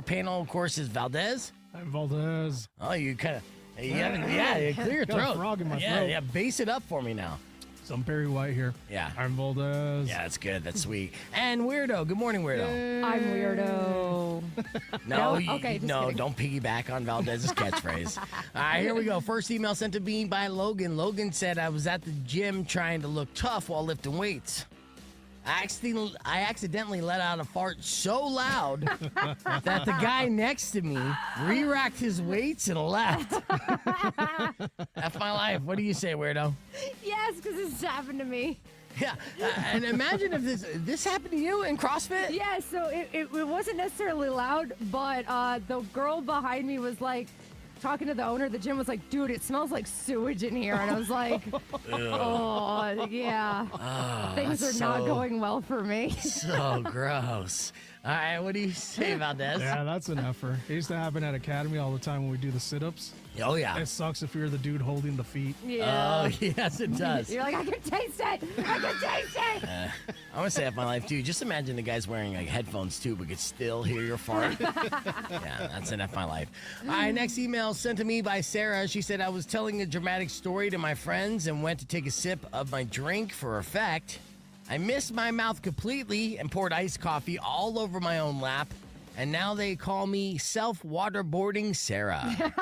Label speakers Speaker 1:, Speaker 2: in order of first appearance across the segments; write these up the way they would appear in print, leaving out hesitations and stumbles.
Speaker 1: Our panel, of course, is Valdez.
Speaker 2: I'm Valdez.
Speaker 1: Oh, you kind of, clear your
Speaker 2: Got a
Speaker 1: throat.
Speaker 2: frog in my
Speaker 1: yeah,
Speaker 2: throat.
Speaker 1: Yeah, bass it up for me now.
Speaker 2: So I'm Barry White here.
Speaker 1: Yeah.
Speaker 2: I'm Valdez.
Speaker 1: Yeah, that's good. That's sweet. And Weirdo. Good morning, Weirdo.
Speaker 3: I'm Weirdo.
Speaker 1: No,
Speaker 3: Okay, just
Speaker 1: no,
Speaker 3: kidding.
Speaker 1: don't piggyback on Valdez's catchphrase. All right, here we go. First email sent to me by Logan. Logan said, I was at the gym trying to look tough while lifting weights. I accidentally let out a fart so loud that the guy next to me re-racked his weights and left. That's my life. What do you say, Weirdo?
Speaker 3: Yes, because this happened to me.
Speaker 1: Yeah, and imagine if this happened to you in CrossFit.
Speaker 3: Yeah, so it wasn't necessarily loud, but the girl behind me was like, talking to the owner of the gym, was like, dude, it smells like sewage in here. And I was like, oh, yeah.
Speaker 1: Oh,
Speaker 3: Things are not going well for me.
Speaker 1: So gross. All right, what do you say about this?
Speaker 2: Yeah, that's an effort. It used to happen at Academy all the time when we do the sit-ups.
Speaker 1: Oh, yeah.
Speaker 2: It sucks if you're the dude holding the feet.
Speaker 3: Yeah.
Speaker 1: Oh, yes, it does.
Speaker 3: You're like, I can taste it. I can taste it.
Speaker 1: I want to say that my life, too. Just imagine the guys wearing like headphones, too, but could still hear your fart. Yeah, that's enough my life. All right, next email sent to me by Sarah. She said, I was telling a dramatic story to my friends and went to take a sip of my drink for effect. I missed my mouth completely and poured iced coffee all over my own lap. And now they call me self-waterboarding Sarah.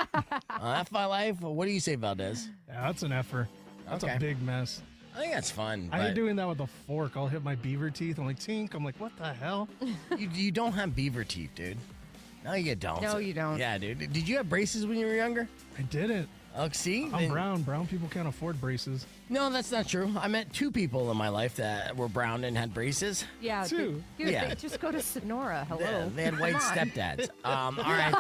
Speaker 1: That's my life. What do you say, Valdez?
Speaker 2: Yeah, that's an effort. That's
Speaker 1: Okay.
Speaker 2: a big mess.
Speaker 1: I think that's fun.
Speaker 2: I
Speaker 1: but
Speaker 2: hate doing that with a fork. I'll hit my beaver teeth. I'm like, tink. I'm like, what the hell?
Speaker 1: you don't have beaver teeth, dude. No, you don't.
Speaker 3: No, you don't.
Speaker 1: Yeah, dude. Did you have braces when you were younger?
Speaker 2: I didn't.
Speaker 1: Oh, see?
Speaker 2: I'm
Speaker 1: Then-
Speaker 2: brown. Brown people can't afford braces.
Speaker 1: No, that's not true. I met 2 people in my life that were brown and had braces.
Speaker 3: Yeah.
Speaker 2: Two.
Speaker 3: Dude,
Speaker 1: Yeah.
Speaker 3: they just go to Sonora. Hello.
Speaker 1: They had white
Speaker 3: Come on.
Speaker 1: stepdads. All right.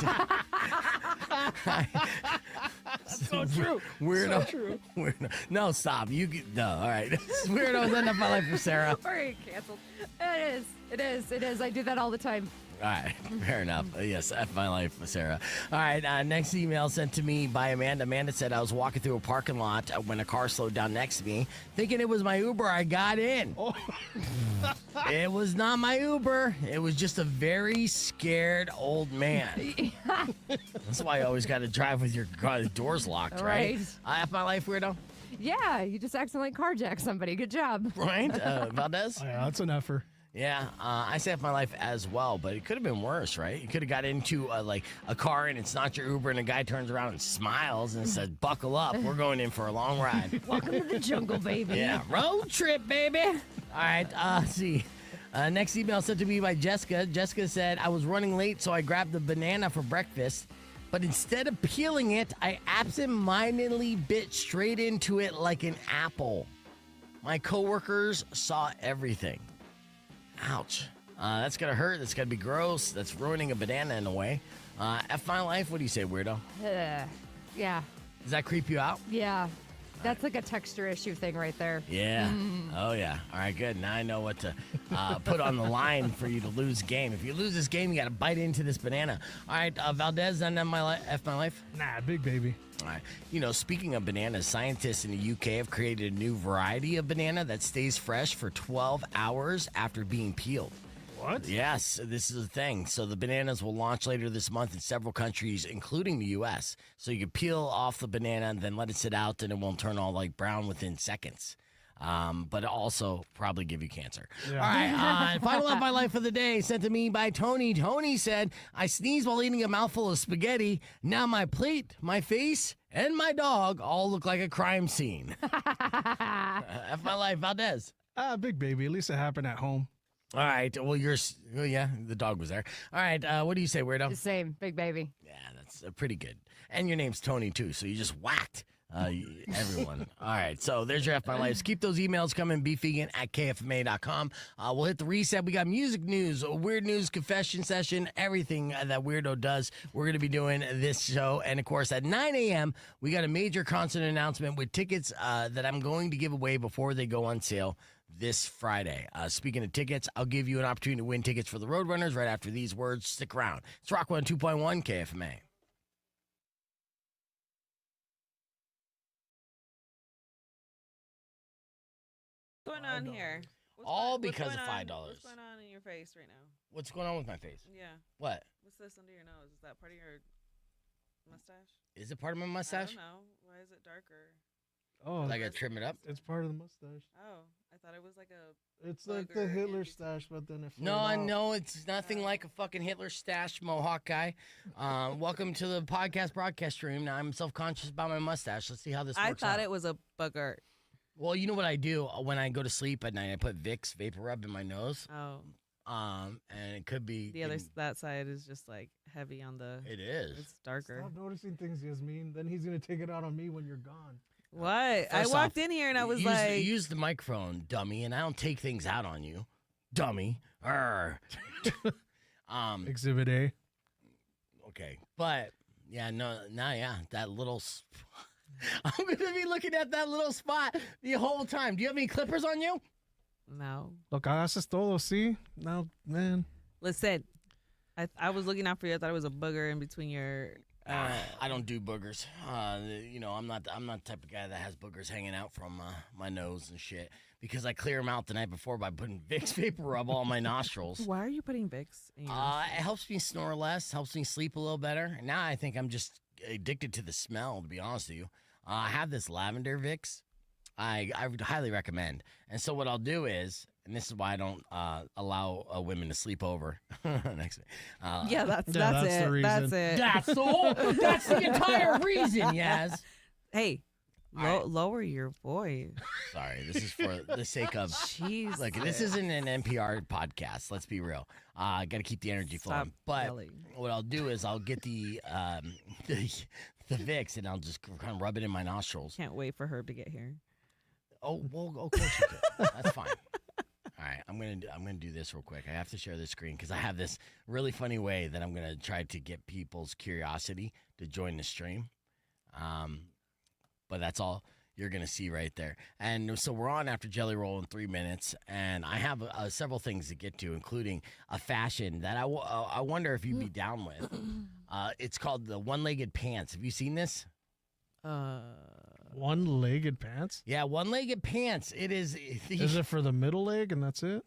Speaker 2: So true.
Speaker 1: Weirdo.
Speaker 2: So true.
Speaker 1: Weirdo. No, stop. No, all right. Weirdo's end of my life for Sarah.
Speaker 3: Sorry, canceled. It is. It is. It is. I do that all the time.
Speaker 1: All right, fair enough. Yes, F my life, Sarah. All right, next email sent to me by Amanda. Amanda said, I was walking through a parking lot when a car slowed down next to me. Thinking it was my Uber, I got in.
Speaker 2: Oh.
Speaker 1: It was not my Uber. It was just a very scared old man. That's why you always got to drive with your doors locked, right? F my life, weirdo.
Speaker 3: Yeah, you just accidentally carjacked somebody. Good job.
Speaker 1: Right, Valdez?
Speaker 2: Oh, yeah, that's an effort.
Speaker 1: Yeah, I saved my life as well, but it could have been worse, right? You could have got into like a car and it's not your Uber, and a guy turns around and smiles and says, "Buckle up, we're going in for a long ride."
Speaker 3: Welcome to the jungle, baby.
Speaker 1: Yeah, road trip, baby. All right, let's see. Next email sent to me by Jessica. Jessica said, I was running late, so I grabbed a banana for breakfast, but instead of peeling it, I absentmindedly bit straight into it like an apple. My coworkers saw everything. Ouch. That's going to hurt. That's going to be gross. That's ruining a banana in a way. F my life, what do you say, weirdo?
Speaker 3: Yeah.
Speaker 1: Does that creep you out?
Speaker 3: Yeah. That's like a texture issue thing right there.
Speaker 1: Yeah. Oh, yeah. All right, good. Now I know what to put on the line for you to lose game. If you lose this game, you got to bite into this banana. All right, Valdez, F my life?
Speaker 2: Nah, big baby.
Speaker 1: All right. You know, speaking of bananas, scientists in the UK have created a new variety of banana that stays fresh for 12 hours after being peeled.
Speaker 2: What?
Speaker 1: Yes, this is a thing. So the bananas will launch later this month in several countries, including the U.S. So you can peel off the banana and then let it sit out, and it won't turn all like brown within seconds. But it also probably give you cancer.
Speaker 2: Yeah.
Speaker 1: All right, final F my life of the day sent to me by Tony. Tony said, I sneezed while eating a mouthful of spaghetti. Now my plate, my face, and my dog all look like a crime scene. F my life, Valdez.
Speaker 2: Big baby. At least it happened at home.
Speaker 1: All right, well, yeah, the dog was there. All right, what do you say, weirdo?
Speaker 3: The same. Big baby.
Speaker 1: Yeah, that's pretty good. And your name's Tony, too, so you just whacked everyone. All right, so there's your F My Lives. Keep those emails coming, beefvegan@kfma.com. We'll hit the reset. We got music news, a weird news confession session, everything that Weirdo does. We're going to be doing this show. And, of course, at 9 a.m., we got a major concert announcement with tickets that I'm going to give away before they go on sale this Friday. Speaking of tickets, I'll give you an opportunity to win tickets for the Roadrunners right after these words. Stick around. It's Rock 102.1 KFMA.
Speaker 4: What's going on here?
Speaker 1: All because of
Speaker 4: going on-
Speaker 1: $5.
Speaker 4: What's going on in your face right now?
Speaker 1: What's going on with my face?
Speaker 4: Yeah.
Speaker 1: What?
Speaker 4: What's this under your nose? Is that part of your mustache?
Speaker 1: Is it part of my
Speaker 4: I
Speaker 1: mustache?
Speaker 4: don't know. Why is it darker?
Speaker 2: Oh,
Speaker 1: Like I trim it up?
Speaker 2: it's part of the mustache.
Speaker 4: Oh, I thought it was like a.
Speaker 2: It's like the
Speaker 4: Booger
Speaker 2: Hitler
Speaker 4: amputee.
Speaker 2: stash, but then it
Speaker 1: No,
Speaker 2: flared
Speaker 1: I
Speaker 2: out.
Speaker 1: know it's nothing like a fucking Hitler stash Mohawk guy. Welcome to the podcast broadcast stream. Now I'm self-conscious about my mustache. Let's see how this
Speaker 4: I
Speaker 1: works
Speaker 4: thought
Speaker 1: out.
Speaker 4: it was a booger.
Speaker 1: Well, you know what I do when I go to sleep at night? I put Vicks vapor rub in my nose.
Speaker 4: Oh,
Speaker 1: And it could be
Speaker 4: the other that side is just like heavy on the.
Speaker 1: It is.
Speaker 4: It's darker.
Speaker 2: Stop noticing things, Yasmin. Then he's gonna take it out on me when you're gone.
Speaker 4: What? I
Speaker 1: First
Speaker 4: walked
Speaker 1: off,
Speaker 4: in here and I was
Speaker 1: use the microphone, dummy, and I don't take things out on you, dummy. Arr.
Speaker 2: Exhibit A.
Speaker 1: Okay, but yeah, that little. I'm gonna be looking at that little spot the whole time. Do you have any clippers on you?
Speaker 4: no.
Speaker 2: Lo que haces todo, see? Now, man.
Speaker 4: Listen, I was looking out for you. I thought it was a booger in between your.
Speaker 1: I don't do boogers. I'm not the type of guy that has boogers hanging out from my nose and shit because I clear them out the night before by putting Vicks vapor rub all my nostrils.
Speaker 4: Why are you putting Vicks in your?
Speaker 1: It helps me snore less, helps me sleep a little better. Now I think I'm just addicted to the smell, to be honest with you. I have this lavender Vicks. I would highly recommend. And so what I'll do is, and this is why I don't allow women to sleep over. Next,
Speaker 4: yeah, that's
Speaker 2: the
Speaker 4: it.
Speaker 2: reason.
Speaker 4: That's it.
Speaker 1: That's the entire reason, Yas.
Speaker 4: Hey,
Speaker 1: All right.
Speaker 4: lower your voice.
Speaker 1: Sorry, this is for the sake of.
Speaker 4: Jeez.
Speaker 1: Look, this isn't an NPR podcast. Let's be real. I got to keep the energy
Speaker 4: Stop
Speaker 1: flowing. But
Speaker 4: yelling.
Speaker 1: what I'll do is I'll get the Vicks and I'll just kind of rub it in my nostrils.
Speaker 4: Can't wait for Herb to get here.
Speaker 1: Oh well, of course you could. That's fine. All right, I'm gonna do this real quick. I have to share this screen because I have this really funny way that I'm gonna try to get people's curiosity to join the stream. But that's all you're gonna see right there. And so we're on after Jelly Roll in 3 minutes, and I have several things to get to, including a fashion that I wonder if you'd be down with. It's called the one-legged pants. Have you seen this?
Speaker 2: One-legged pants?
Speaker 1: Yeah, one-legged pants. It is.
Speaker 2: Is it for the middle leg and that's it?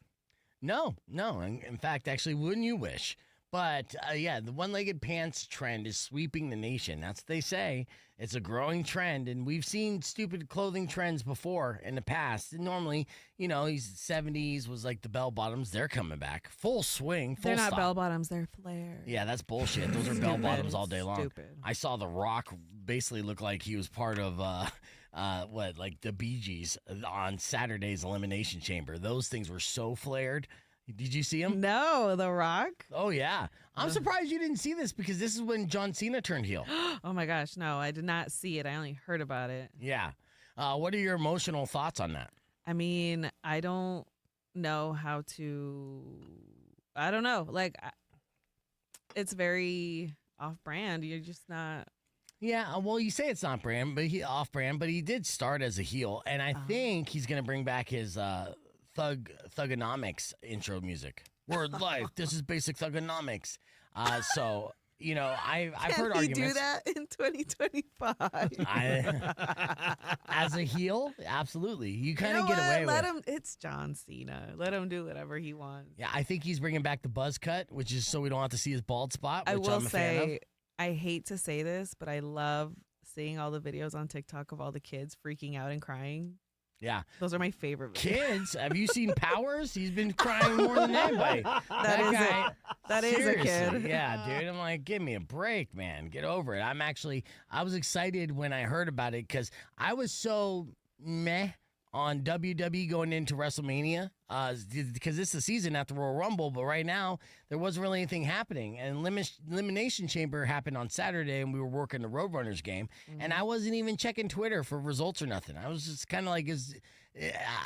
Speaker 1: No. In fact, actually, wouldn't you wish? But yeah, the one-legged pants trend is sweeping the nation. That's what they say. It's a growing trend, and we've seen stupid clothing trends before in the past. And normally, these 70s was like the bell bottoms. They're coming back. Full swing, full
Speaker 4: They're not
Speaker 1: stop.
Speaker 4: bell bottoms. They're flares.
Speaker 1: Yeah, that's bullshit. Those are bell
Speaker 4: Stupid.
Speaker 1: bottoms all day long.
Speaker 4: Stupid.
Speaker 1: I saw The Rock basically look like he was part of like the Bee Gees on Saturday's Elimination Chamber. Those things were so flared. Did you see him?
Speaker 4: No, The Rock.
Speaker 1: Oh yeah, I'm surprised you didn't see this because this is when John Cena turned heel.
Speaker 4: Oh my gosh, no, I did not see it. I only heard about it.
Speaker 1: Yeah. What are your emotional thoughts on that?
Speaker 4: I mean, I don't know how to. I don't know. Like, it's very off-brand. You're just not.
Speaker 1: Yeah, well, you say it's not brand, but off-brand, but he did start as a heel, and I think he's gonna bring back his Thugonomics intro music. Word life. This is basic Thugonomics. So I've heard
Speaker 4: Can he
Speaker 1: arguments.
Speaker 4: do that in 2025?
Speaker 1: As a heel, absolutely. You kind
Speaker 4: You
Speaker 1: of
Speaker 4: know
Speaker 1: get
Speaker 4: what?
Speaker 1: away with.
Speaker 4: Let him. It's John Cena. Let him do whatever he wants.
Speaker 1: Yeah, I think he's bringing back the buzz cut, which is so we don't have to see his bald spot. Which
Speaker 4: I will
Speaker 1: I'm a fan of.
Speaker 4: say, I hate to say this, but I love seeing all the videos on TikTok of all the kids freaking out and crying.
Speaker 1: Yeah.
Speaker 4: Those are my favorite videos.
Speaker 1: Kids, have you seen Powers? He's been crying more than anybody.
Speaker 4: That is a
Speaker 1: seriously,
Speaker 4: kid.
Speaker 1: Yeah, dude. I'm like, give me a break, man. Get over it. I was excited when I heard about it because I was so meh on WWE going into WrestleMania because this is the season after Royal Rumble, but right now there wasn't really anything happening. And Elimination Chamber happened on Saturday, and we were working the Roadrunners game, and I wasn't even checking Twitter for results or nothing. I was just kind of like,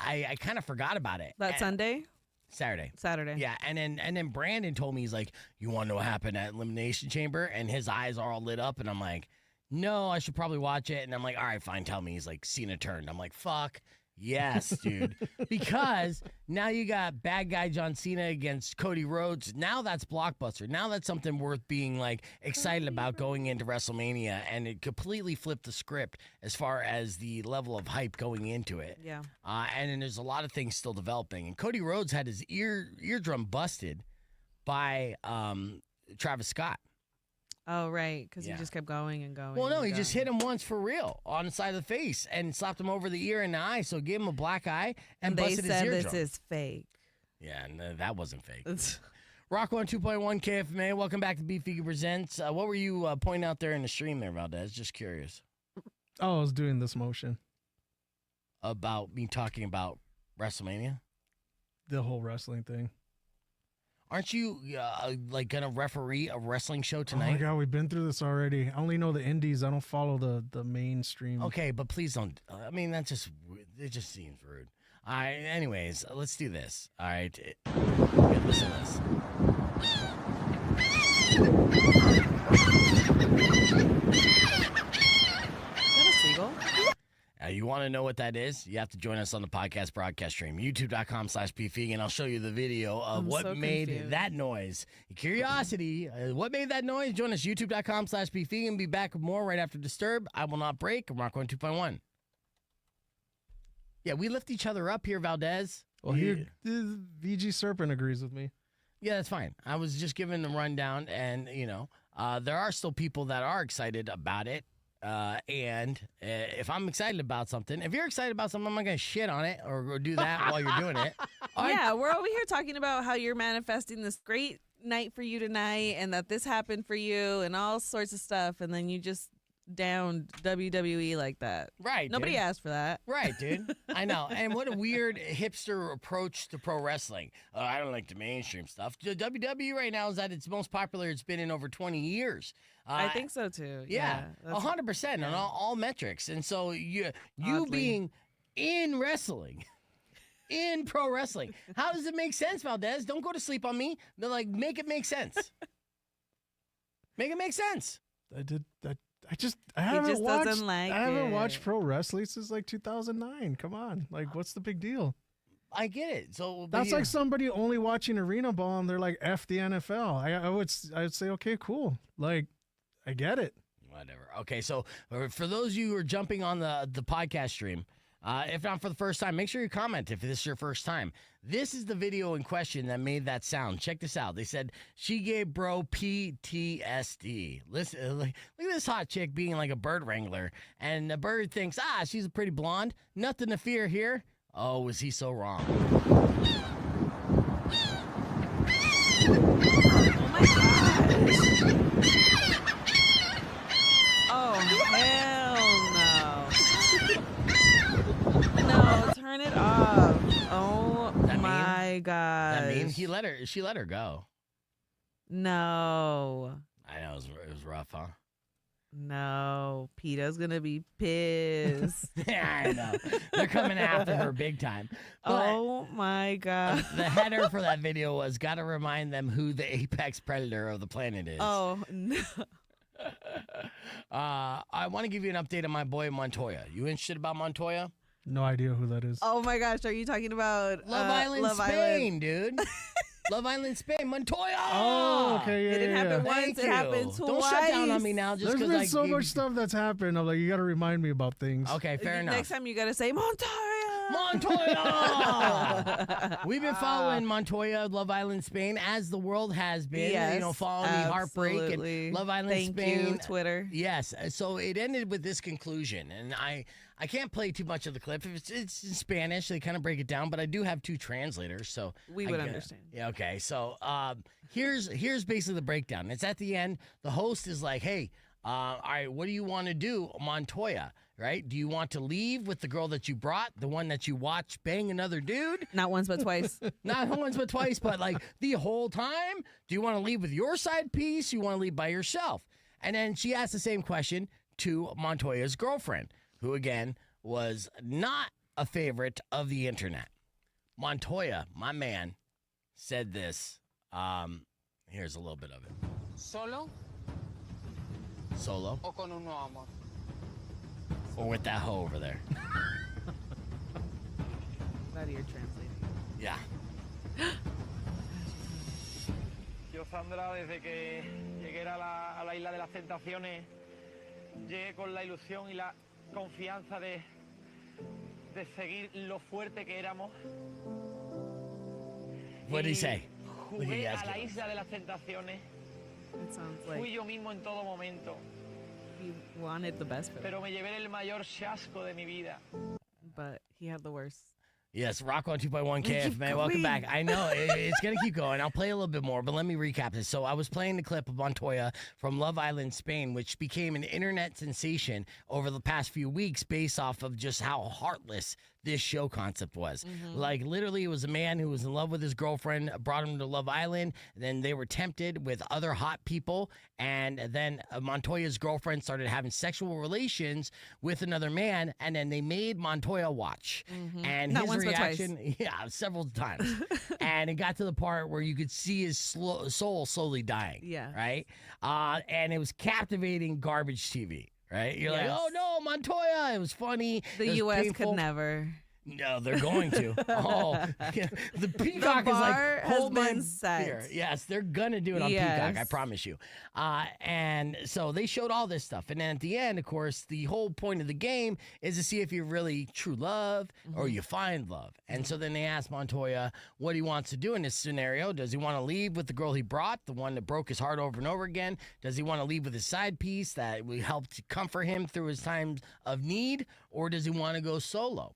Speaker 1: I kind of forgot about it.
Speaker 4: That Sunday?
Speaker 1: Saturday. Yeah, and then Brandon told me, he's like, you want to know what happened at Elimination Chamber? And his eyes are all lit up, and I'm like, no, I should probably watch it. And I'm like, all right, fine, tell me. He's like, Cena turned. I'm like, fuck. Yes, dude. Because now you got bad guy John Cena against Cody Rhodes. Now that's blockbuster. Now that's something worth being like excited about going into WrestleMania, and it completely flipped the script as far as the level of hype going into it.
Speaker 4: Yeah.
Speaker 1: And then there's a lot of things still developing. And Cody Rhodes had his eardrum busted by Travis Scott.
Speaker 4: Oh, right, because
Speaker 1: Yeah.
Speaker 4: he just kept going and going.
Speaker 1: Well, no,
Speaker 4: and
Speaker 1: he just
Speaker 4: going.
Speaker 1: hit him once for real on the side of the face and slapped him over the ear and the eye. So gave him a black eye and
Speaker 4: They
Speaker 1: busted his
Speaker 4: said
Speaker 1: eardrum.
Speaker 4: this is fake.
Speaker 1: Yeah, no, that wasn't fake.
Speaker 4: It's-
Speaker 1: Rock 102.1 KFMA. Welcome back to Beefy Presents. What were you pointing out there in the stream there, Valdez? Just curious.
Speaker 2: Oh, I was doing this motion.
Speaker 1: About me talking about WrestleMania?
Speaker 2: The whole wrestling thing.
Speaker 1: Aren't you like gonna referee a wrestling show
Speaker 2: Oh my
Speaker 1: tonight?
Speaker 2: God, we've been through this already. I only know the indies. I don't follow the mainstream.
Speaker 1: Okay, but please don't. I mean, it just seems rude. All right. Anyways, let's do this. All right. Okay, listen to this.
Speaker 4: Is that a seagull?
Speaker 1: You want to know what that is? You have to join us on the podcast broadcast stream, youtube.com/pfegan, and I'll show you the video of
Speaker 4: I'm
Speaker 1: what
Speaker 4: so
Speaker 1: made
Speaker 4: confused.
Speaker 1: that noise. Curiosity, what made that noise? Join us, youtube.com/pfegan. Be back with more right after Disturb. I will not break. I'm Rock 102.1. Yeah, we lift each other up here, Valdez.
Speaker 2: Well, here, VG Serpent agrees with me.
Speaker 1: Yeah, that's fine. I was just giving the rundown, and, there are still people that are excited about it. And if I'm excited about something, if you're excited about something, I'm not going to shit on it or do that while you're doing it.
Speaker 4: Yeah, we're over here talking about how you're manifesting this great night for you tonight and that this happened for you and all sorts of stuff. And then you just downed WWE like that.
Speaker 1: Right.
Speaker 4: Nobody
Speaker 1: dude.
Speaker 4: asked for that.
Speaker 1: Right, dude. I know. And what a weird hipster approach to pro wrestling. I don't like the mainstream stuff. The WWE right now is at its most popular it's been in over 20 years.
Speaker 4: I think so too.
Speaker 1: Yeah,
Speaker 4: that's-
Speaker 1: 100% on all metrics. And so you
Speaker 4: Oddly.
Speaker 1: being in wrestling, in pro wrestling, how does it make sense, Valdez? Don't go to sleep on me. They're like, make it make sense. Make it make sense.
Speaker 2: I did that. I
Speaker 4: just
Speaker 2: haven't watched.
Speaker 4: doesn't like
Speaker 2: I haven't
Speaker 4: it.
Speaker 2: watched pro wrestling since like 2009. Come on, like what's the big deal?
Speaker 1: I get it. So but
Speaker 2: That's like somebody only watching arena ball and they're like F the NFL. I would say okay, cool. Like I get it.
Speaker 1: Whatever. Okay, so for those of you who are jumping on the podcast stream, if not for the first time, make sure you comment if this is your first time. This is the video in question that made that sound. Check this out. They said she gave bro PTSD. Listen, look at this hot chick being like a bird wrangler, and the bird thinks, she's a pretty blonde. Nothing to fear here. Oh, was he so wrong?
Speaker 4: Oh my gosh. Oh, hell no. No, turn it off. Oh
Speaker 1: That
Speaker 4: my gosh.
Speaker 1: I mean, she let her go.
Speaker 4: No.
Speaker 1: I know, it was rough, huh?
Speaker 4: No. PETA's going to be pissed.
Speaker 1: Yeah, I know. They're coming after her big time. But
Speaker 4: Oh my god.
Speaker 1: the header for that video was, gotta remind them who the apex predator of the planet is.
Speaker 4: Oh no.
Speaker 1: I want to give you an update on my boy Montoya. You interested about Montoya?
Speaker 2: No idea who that is.
Speaker 4: Oh my gosh, are you talking about
Speaker 1: Love Island,
Speaker 4: Love
Speaker 1: Spain, dude. Love Island, Spain. Montoya!
Speaker 2: Oh, okay, yeah,
Speaker 4: It didn't
Speaker 2: yeah,
Speaker 4: happen
Speaker 2: yeah.
Speaker 4: once,
Speaker 1: Thank
Speaker 4: it
Speaker 1: you.
Speaker 4: happened twice.
Speaker 1: Don't shut down on me now just
Speaker 2: There's
Speaker 1: because
Speaker 2: been
Speaker 1: I
Speaker 2: so
Speaker 1: gave
Speaker 2: much
Speaker 1: you-
Speaker 2: stuff that's happened. I'm like, you got to remind me about things.
Speaker 1: Okay, fair enough.
Speaker 4: Next time you gotta say Montoya.
Speaker 1: Montoya! We've been following Montoya, Love Island, Spain, as the world has been.
Speaker 4: Yes,
Speaker 1: Following the heartbreak
Speaker 4: absolutely.
Speaker 1: and Love Island,
Speaker 4: Thank
Speaker 1: Spain.
Speaker 4: you, Twitter.
Speaker 1: Yes. So it ended with this conclusion, and I can't play too much of the clip. It's in Spanish. They kind of break it down, but I do have two translators, so
Speaker 4: We
Speaker 1: I
Speaker 4: would
Speaker 1: get-
Speaker 4: understand.
Speaker 1: Yeah. Okay. So here's basically the breakdown. It's at the end. The host is like, "Hey, all right, what do you want to do, Montoya? Right? Do you want to leave with the girl that you brought, the one that you watched bang another dude?
Speaker 4: Not once but twice.
Speaker 1: Not once but twice, but like the whole time? Do you want to leave with your side piece? You want to leave by yourself?" And then she asked the same question to Montoya's girlfriend, who again was not a favorite of the internet. Montoya, my man, said this. Here's a little bit of it.
Speaker 5: ¿Solo
Speaker 1: Solo
Speaker 5: o con un nuevo amor?
Speaker 1: or with that hoe over there?
Speaker 4: Glad you're translating.
Speaker 1: Yeah.
Speaker 6: Yo, Sandra, desde que llegué a la isla de las tentaciones, llegué con la ilusión y la confianza de seguir lo fuerte que éramos.
Speaker 1: What did he say? Look at
Speaker 6: Jugué
Speaker 1: Yas
Speaker 6: a la
Speaker 1: going.
Speaker 6: isla de las tentaciones.
Speaker 4: It sounds
Speaker 6: Fui
Speaker 4: like
Speaker 6: yo mismo en todo momento,
Speaker 4: he wanted the best for them,
Speaker 6: pero me llevé el mayor chasco de mi vida.
Speaker 4: but he had the worst.
Speaker 1: Yes, Rock on 2.1 KF, man.
Speaker 4: Keep
Speaker 1: Welcome
Speaker 4: going.
Speaker 1: back. I know it's going to keep going. I'll play a little bit more, but let me recap this. So I was playing the clip of Montoya from Love Island, Spain, which became an internet sensation over the past few weeks based off of just how heartless this show concept was. Like, literally, it was a man who was in love with his girlfriend, brought him to Love Island, then they were tempted with other hot people, and then Montoya's girlfriend started having sexual relations with another man, and then they made Montoya watch. And
Speaker 4: Not
Speaker 1: his
Speaker 4: once, but twice.
Speaker 1: reaction, yeah, several times. And it got to the part where you could see his soul slowly dying.
Speaker 4: Yeah.
Speaker 1: Right? And it was captivating garbage TV. Right? You're like,
Speaker 4: Yes.
Speaker 1: oh no, Montoya. It was funny.
Speaker 4: The
Speaker 1: It was
Speaker 4: U.S.
Speaker 1: painful.
Speaker 4: could never.
Speaker 1: No, they're going to. Oh, yeah. The Peacock is like,
Speaker 4: bar has
Speaker 1: hold my
Speaker 4: been set.
Speaker 1: beer. Yes, they're gonna do it on
Speaker 4: Yes.
Speaker 1: Peacock. I promise you. And so they showed all this stuff, and then at the end, of course, the whole point of the game is to see if you're really true love or you find love. And so then they asked Montoya what he wants to do in this scenario. Does he want to leave with the girl he brought, the one that broke his heart over and over again? Does he want to leave with his side piece that will help to comfort him through his times of need, or does he want to go solo?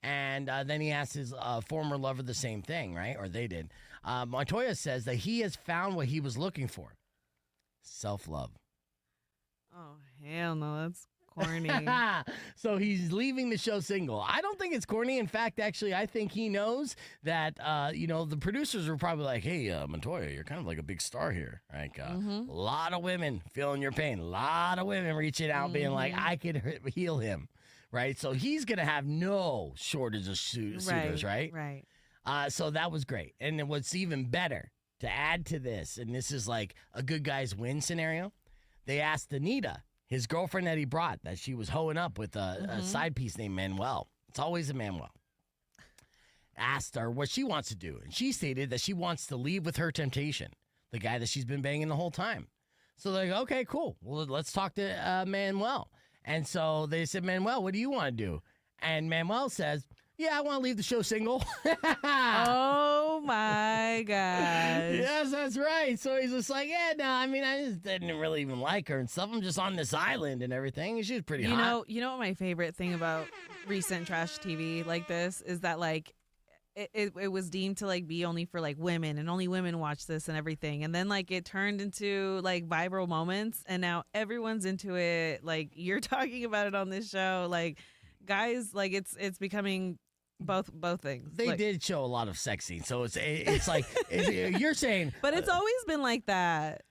Speaker 1: And then he asked his former lover the same thing, right? Or they did. Montoya says that he has found what he was looking for. Self-love.
Speaker 4: Oh hell no, that's corny.
Speaker 1: So he's leaving the show single. I don't think it's corny. In fact, actually, I think he knows that, the producers were probably like, hey, Montoya, you're kind of like a big star here. Like, a lot of women feeling your pain. A lot of women reaching out being like, I could heal him. Right? So he's going to have no shortage of suitors, right?
Speaker 4: Right.
Speaker 1: So that was great. And then what's even better to add to this, and this is like a good guys win scenario, they asked Anita, his girlfriend that he brought, that she was hoeing up with a side piece named Manuel. It's always a Manuel. Asked her what she wants to do. And she stated that she wants to leave with her temptation, the guy that she's been banging the whole time. So they're like, okay, cool. Well, let's talk to Manuel. And so they said, Manuel, what do you want to do? And Manuel says, yeah, I want to leave the show single.
Speaker 4: Oh my gosh.
Speaker 1: Yes, that's right. So he's just like, yeah, no, I mean, I just didn't really even like her and stuff. I'm just on this island and everything. And she was pretty hot.
Speaker 4: You know what my favorite thing about recent trash TV like this is that like it was deemed to like be only for like women and only women watch this and everything, and then like it turned into like viral moments and now everyone's into it. Like you're talking about it on this show, like guys, like it's becoming both things.
Speaker 1: They
Speaker 4: Like,
Speaker 1: did show a lot of sex scenes, so it's like you're saying.
Speaker 4: but it's always been like that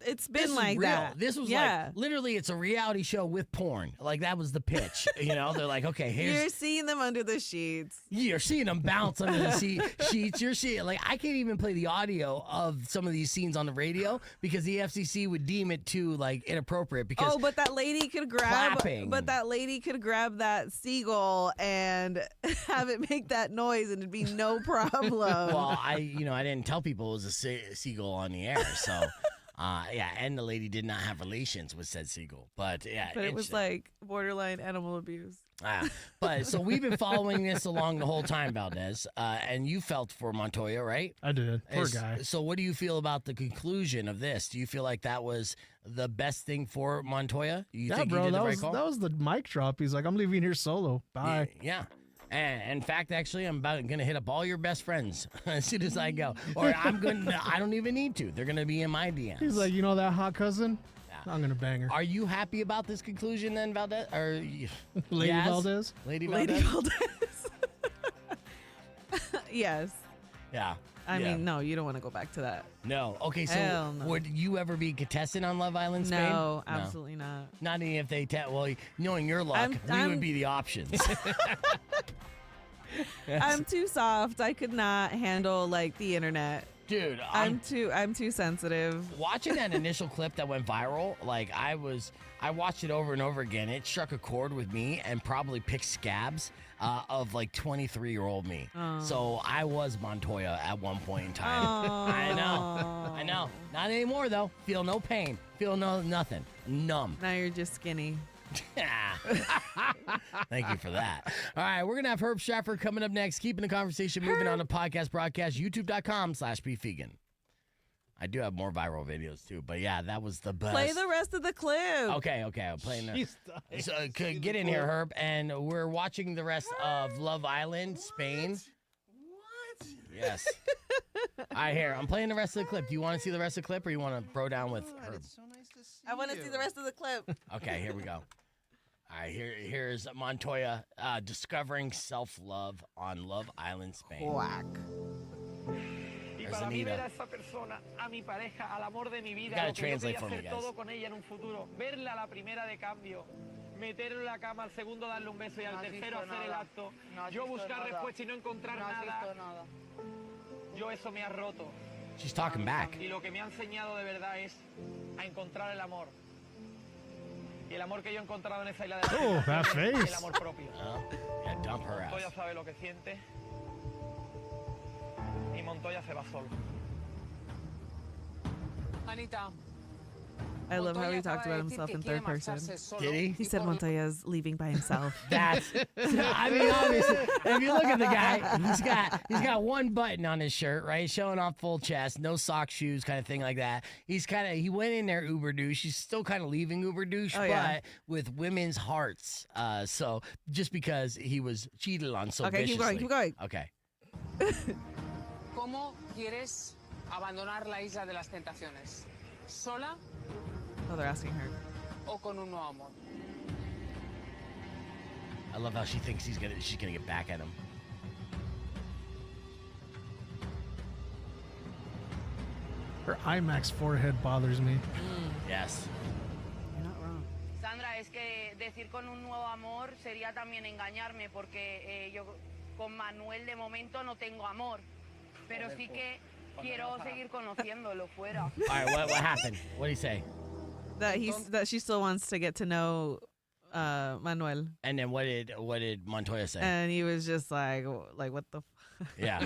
Speaker 4: it's been
Speaker 1: This is
Speaker 4: like
Speaker 1: real.
Speaker 4: that.
Speaker 1: This was
Speaker 4: yeah.
Speaker 1: like literally, it's a reality show with porn. Like that was the pitch. They're like, okay,
Speaker 4: You're
Speaker 1: here's
Speaker 4: seeing them under the sheets.
Speaker 1: you're seeing them bounce under the sheets. You're seeing like I can't even play the audio of some of these scenes on the radio because the FCC would deem it too like inappropriate. Because
Speaker 4: But that lady could grab.
Speaker 1: clapping.
Speaker 4: But that lady could grab that seagull and have it make that noise, and it'd be no problem.
Speaker 1: well, I didn't tell people it was a seagull on the air, so. And the lady did not have relations with said seagull, but yeah.
Speaker 4: But it was like borderline animal abuse.
Speaker 1: But so we've been following this along the whole time, Valdez, and you felt for Montoya, right?
Speaker 2: I did. Poor guy.
Speaker 1: So what do you feel about the conclusion of this? Do you feel like that was the best thing for Montoya? You think he did the right call?
Speaker 2: that was the mic drop. He's like, I'm leaving here solo. Bye.
Speaker 1: Yeah. And in fact, actually, I'm going to hit up all your best friends as soon as I go. Or I don't even need to. They're going to be in my DMs.
Speaker 2: He's like, you know that hot cousin?
Speaker 1: Yeah.
Speaker 2: I'm gonna bang her.
Speaker 1: Are you happy about this conclusion then, Valdez? Or
Speaker 2: Lady
Speaker 1: Yas?
Speaker 2: Valdez?
Speaker 1: Lady
Speaker 4: Lady
Speaker 1: Valdez?
Speaker 4: Valdez. Yes.
Speaker 1: Yeah.
Speaker 4: I
Speaker 1: Yeah.
Speaker 4: mean, no, you don't want to go back to that.
Speaker 1: No. Okay, so
Speaker 4: Hell no.
Speaker 1: would you ever be a contestant on Love Island Spain?
Speaker 4: No, absolutely not.
Speaker 1: Not even if they well, knowing your luck, we
Speaker 4: I'm-
Speaker 1: would be the options.
Speaker 4: I'm too soft. I could not handle like the internet.
Speaker 1: Dude,
Speaker 4: I'm too sensitive.
Speaker 1: watching that initial clip that went viral, like I watched it over and over again. It struck a chord with me and probably picked scabs of like 23-year-old me. So I was Montoya at one point in time. I know. Not anymore though. Feel no pain. Feel nothing. Numb.
Speaker 4: Now you're just skinny.
Speaker 1: Thank you for that. All right, we're going to have Herb Stratford coming up next, keeping the conversation moving on the podcast broadcast, youtube.com/beefvegan. I do have more viral videos, too. But, yeah, that was the best.
Speaker 4: Play the rest of the clip.
Speaker 1: Okay. I'm playing the... So, get in here, Herb. And we're watching the rest of Love Island, Spain.
Speaker 5: What?
Speaker 1: Yes. All right, here. I'm playing the rest of the clip. Do you want to see the rest of the clip or you want to bro down with
Speaker 5: God,
Speaker 1: Herb?
Speaker 5: it's so nice to see
Speaker 4: I want to
Speaker 5: you.
Speaker 4: see the rest of the clip.
Speaker 1: Okay, here we go. All right, here's Montoya discovering self-love on Love Island, Spain.
Speaker 4: Quack.
Speaker 6: Y
Speaker 1: There's
Speaker 6: para mí ver
Speaker 1: Anita.
Speaker 6: a esa persona, a mi pareja, al amor de mi vida,
Speaker 1: gotta
Speaker 6: lo que yo
Speaker 1: translate
Speaker 6: quería
Speaker 1: for me,
Speaker 6: hacer
Speaker 1: guys.
Speaker 6: todo con ella en un futuro, verla a la primera de cambio, meterlo en la cama, al segundo darle un beso y al
Speaker 7: No has
Speaker 6: tercero
Speaker 7: visto
Speaker 6: hacer el
Speaker 7: nada.
Speaker 6: acto,
Speaker 7: No has
Speaker 6: yo
Speaker 7: visto
Speaker 6: buscar
Speaker 7: nada.
Speaker 6: respuesta y no encontrar
Speaker 7: No has
Speaker 6: nada,
Speaker 7: visto nada.
Speaker 6: yo eso me ha roto.
Speaker 1: She's talking back.
Speaker 6: Y lo que me ha enseñado de verdad es a encontrar el amor. Y el amor que yo he encontrado en esa isla de la
Speaker 2: Oh, that
Speaker 6: tentación es
Speaker 2: face.
Speaker 6: el amor propio.
Speaker 1: Yeah, dump her
Speaker 6: Montoya
Speaker 1: ass.
Speaker 6: sabe lo que siente y Montoya se va solo.
Speaker 7: Anita,
Speaker 4: I love how
Speaker 7: Montoya
Speaker 4: he talked
Speaker 7: acaba de
Speaker 4: about
Speaker 7: decir
Speaker 4: himself
Speaker 7: que
Speaker 4: in
Speaker 7: quiere
Speaker 4: third person.
Speaker 7: marcharse solo
Speaker 1: Did he?
Speaker 4: He
Speaker 7: y
Speaker 4: said
Speaker 7: por-
Speaker 4: Montoya's leaving by himself.
Speaker 1: That's. I mean, obviously, if you look at the guy, he's got one button on his shirt, right, showing off full chest, no sock, shoes, kind of thing like that. He went in there uber douche. He's still kind of leaving uber douche,
Speaker 4: Oh,
Speaker 1: but
Speaker 4: yeah.
Speaker 1: with women's hearts. So just because he was cheated on so
Speaker 4: Okay, keep
Speaker 1: viciously.
Speaker 4: going, keep going.
Speaker 1: Okay.
Speaker 7: ¿Cómo quieres abandonar la isla de las tentaciones? ¿Sola
Speaker 4: Oh, they're asking her.
Speaker 7: o con un nuevo amor?
Speaker 1: I love how she thinks she's gonna get back at him.
Speaker 2: Her IMAX forehead bothers me.
Speaker 1: Yes.
Speaker 4: You're not wrong.
Speaker 8: Sandra, es que decir con un nuevo amor sería también engañarme porque yo con Manuel de momento no tengo amor, pero sí que quiero seguir conociéndolo fuera.
Speaker 1: All right. What happened? What did he say?
Speaker 4: That she still wants to get to know Manuel,
Speaker 1: And then what did Montoya say?
Speaker 4: and he was just like what the.
Speaker 1: Yeah.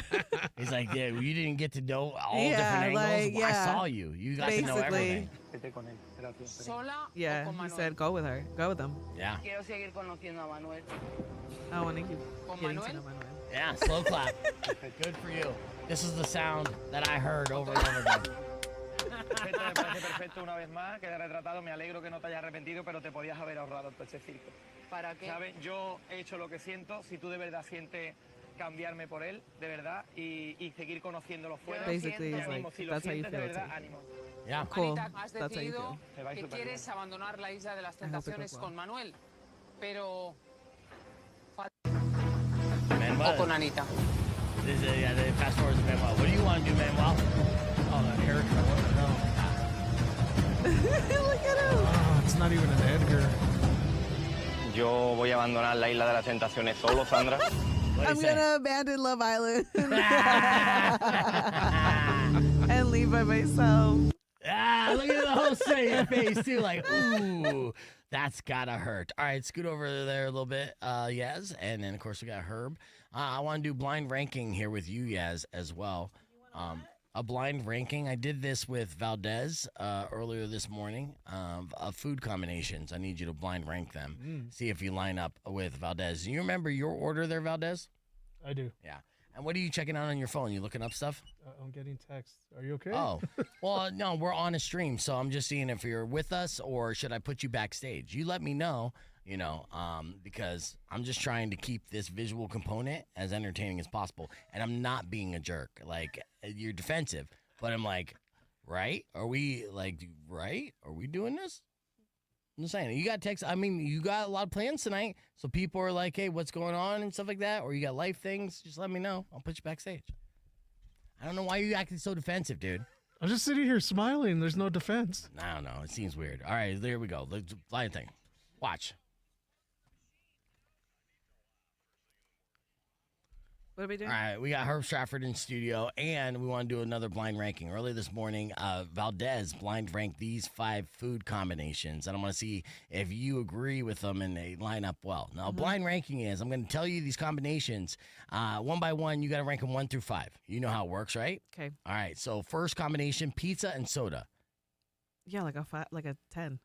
Speaker 1: He's like, yeah, you didn't get to know all
Speaker 4: Yeah,
Speaker 1: different angles.
Speaker 4: like,
Speaker 1: Well, I
Speaker 4: yeah.
Speaker 1: saw you. You got to know
Speaker 4: Basically.
Speaker 1: everything.
Speaker 6: Vete con él, gracias.
Speaker 7: ¿Sola
Speaker 4: Yeah,
Speaker 7: o con
Speaker 4: he
Speaker 7: Manuel?
Speaker 4: said go with her, go with him.
Speaker 1: Yeah.
Speaker 8: Quiero seguir conociendo a Manuel.
Speaker 4: I want to keep
Speaker 7: ¿Con
Speaker 4: getting to
Speaker 7: Manuel?
Speaker 4: know Manuel.
Speaker 1: Yeah, slow clap. Good for you. This is the sound that I heard over and over again.
Speaker 6: Perfecto, me parece perfecto una vez más, queda retratado, me alegro que no te hayas arrepentido, pero te podías haber ahorrado todo este circo.
Speaker 8: ¿Para qué?
Speaker 6: ¿Sabes? Yo he hecho lo que siento, si tú de verdad sientes cambiarme por él, de verdad, y seguir conociéndolo fuera.
Speaker 4: Basically,
Speaker 8: siento.
Speaker 4: it's
Speaker 6: ánimo,
Speaker 4: like
Speaker 6: si lo
Speaker 4: that's how you
Speaker 6: sientes de
Speaker 4: feel
Speaker 6: verdad,
Speaker 4: too.
Speaker 6: ánimo.
Speaker 1: Yeah.
Speaker 4: Cool.
Speaker 7: Anita, has
Speaker 4: That's how you
Speaker 7: decidido
Speaker 6: Me va
Speaker 7: que
Speaker 6: súper
Speaker 7: quieres abandonar la isla de las
Speaker 4: I hope it goes
Speaker 7: tentaciones
Speaker 4: well.
Speaker 7: con Manuel, pero
Speaker 1: Manuel.
Speaker 7: o con Anita.
Speaker 1: This is, yeah, they fast forward to Manuel. What do you want to do, Manuel?
Speaker 2: Oh, that haircut. What the hell?
Speaker 4: Look at him.
Speaker 2: Oh, it's not even an Edgar.
Speaker 6: Yo voy a abandonar la isla de las tentaciones solo, Sandra.
Speaker 1: What
Speaker 4: I'm
Speaker 1: do you say?
Speaker 4: gonna abandon Love Island and leave by myself.
Speaker 1: Ah, look at the whole city face too. Like, ooh, that's gotta hurt. All right, scoot over there a little bit, Yaz, and then of course we got Herb. I want to do blind ranking here with you, Yaz, as well. A blind ranking. I did this with Valdez earlier this morning of food combinations. I need you to blind rank them. See if you line up with Valdez. You remember your order there, Valdez?
Speaker 2: I do.
Speaker 1: Yeah. And what are you checking out on your phone? You looking up stuff?
Speaker 2: I'm getting texts. Are you okay?
Speaker 1: Oh, well, no, we're on a stream, so I'm just seeing if you're with us or should I put you backstage? You let me know, because I'm just trying to keep this visual component as entertaining as possible, and I'm not being a jerk. Like, you're defensive, but I'm like, right? Are we doing this? I'm just saying, you got text. I mean, you got a lot of plans tonight, so people are like, hey, what's going on and stuff like that, or you got life things, just let me know. I'll put you backstage. I don't know why you acting so defensive, dude.
Speaker 2: I'm just sitting here smiling. There's no defense.
Speaker 1: I don't know. It seems weird. All right, there we go. The blind thing. Watch.
Speaker 4: What are we doing?
Speaker 1: All right, we got Herb Stratford in studio, and we want to do another blind ranking. Earlier this morning, Valdez blind ranked these 5 food combinations, and I want to see if you agree with them and they line up well. Now, blind ranking is I'm going to tell you these combinations one by one. You got to rank them 1 through 5. You know how it works, right?
Speaker 4: Okay.
Speaker 1: All right, so first combination, pizza and soda.
Speaker 4: Yeah, like a 10.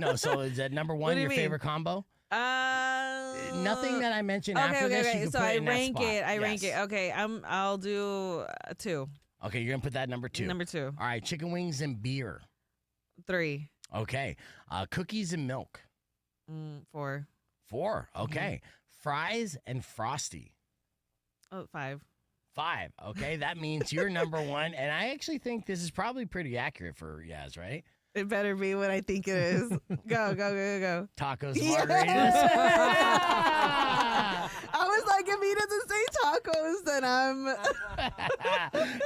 Speaker 1: No, so is that number
Speaker 4: What
Speaker 1: one
Speaker 4: do you
Speaker 1: your
Speaker 4: mean?
Speaker 1: favorite combo? Nothing that I mentioned after this you can
Speaker 4: So
Speaker 1: put
Speaker 4: I
Speaker 1: in that
Speaker 4: rank
Speaker 1: spot.
Speaker 4: it. I rank
Speaker 1: Yes.
Speaker 4: it. Okay, I'll do 2.
Speaker 1: Okay, you're gonna put that number 2.
Speaker 4: Number 2.
Speaker 1: All right, chicken wings and beer.
Speaker 4: 3.
Speaker 1: Okay, cookies and milk.
Speaker 4: 4.
Speaker 1: 4. Okay, fries and frosty.
Speaker 4: Oh, 5.
Speaker 1: 5. Okay, that means you're number 1, and I actually think this is probably pretty accurate for Yas, right?
Speaker 4: It better be what I think it is. Go.
Speaker 1: Tacos,
Speaker 4: Yeah.
Speaker 1: margaritas.
Speaker 4: I was like, if he doesn't say tacos, then I'm.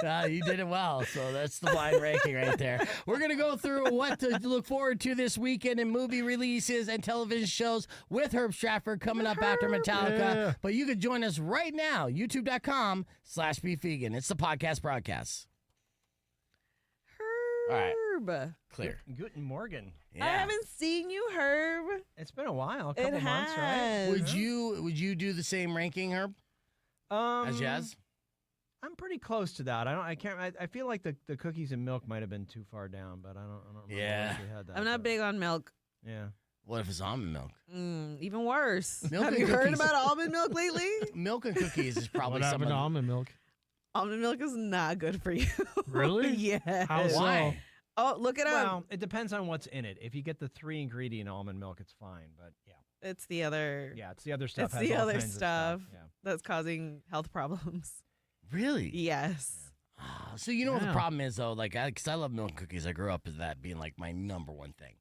Speaker 1: No, you did it well. So that's the blind ranking right there. We're going to go through what to look forward to this weekend in movie releases and television shows with Herb Stratford coming up after Metallica.
Speaker 2: Yeah.
Speaker 1: But you can join us right now, youtube.com/beefvegan. It's the podcast broadcast. All right.
Speaker 4: Herb.
Speaker 1: Clear.
Speaker 5: Guten Morgen.
Speaker 4: I haven't seen you, Herb.
Speaker 5: It's been a while, a couple
Speaker 4: It
Speaker 5: months, right?
Speaker 4: has.
Speaker 1: Would you do the same ranking, Herb, as Yas?
Speaker 5: I'm pretty close to that. I feel like the cookies and milk might have been too far down, but I don't remember
Speaker 1: Yeah.
Speaker 5: if we had that.
Speaker 4: I'm not
Speaker 5: but-
Speaker 4: big on milk.
Speaker 5: Yeah.
Speaker 1: What if it's almond milk?
Speaker 4: Even worse.
Speaker 1: Milk
Speaker 4: Have
Speaker 1: and
Speaker 4: you heard
Speaker 1: cookies.
Speaker 4: about almond milk lately?
Speaker 1: Milk and cookies is probably
Speaker 2: What
Speaker 1: some
Speaker 2: happened to
Speaker 1: of
Speaker 2: almond milk?
Speaker 4: Almond milk is not good for you.
Speaker 2: Really?
Speaker 4: Yeah.
Speaker 2: How so?
Speaker 1: Why?
Speaker 4: Oh, look it up.
Speaker 5: Well, it depends on what's in it. If you get the 3-ingredient almond milk, it's fine. But yeah,
Speaker 4: It's the other
Speaker 5: it's the other stuff.
Speaker 4: It's
Speaker 5: has
Speaker 4: the
Speaker 5: all
Speaker 4: other
Speaker 5: kinds of
Speaker 4: stuff.
Speaker 5: Yeah.
Speaker 4: that's causing health problems.
Speaker 1: Really?
Speaker 4: Yes.
Speaker 1: So you know what the
Speaker 2: Yeah.
Speaker 1: problem is though, like, because I love milk cookies. I grew up as that being like my number one thing.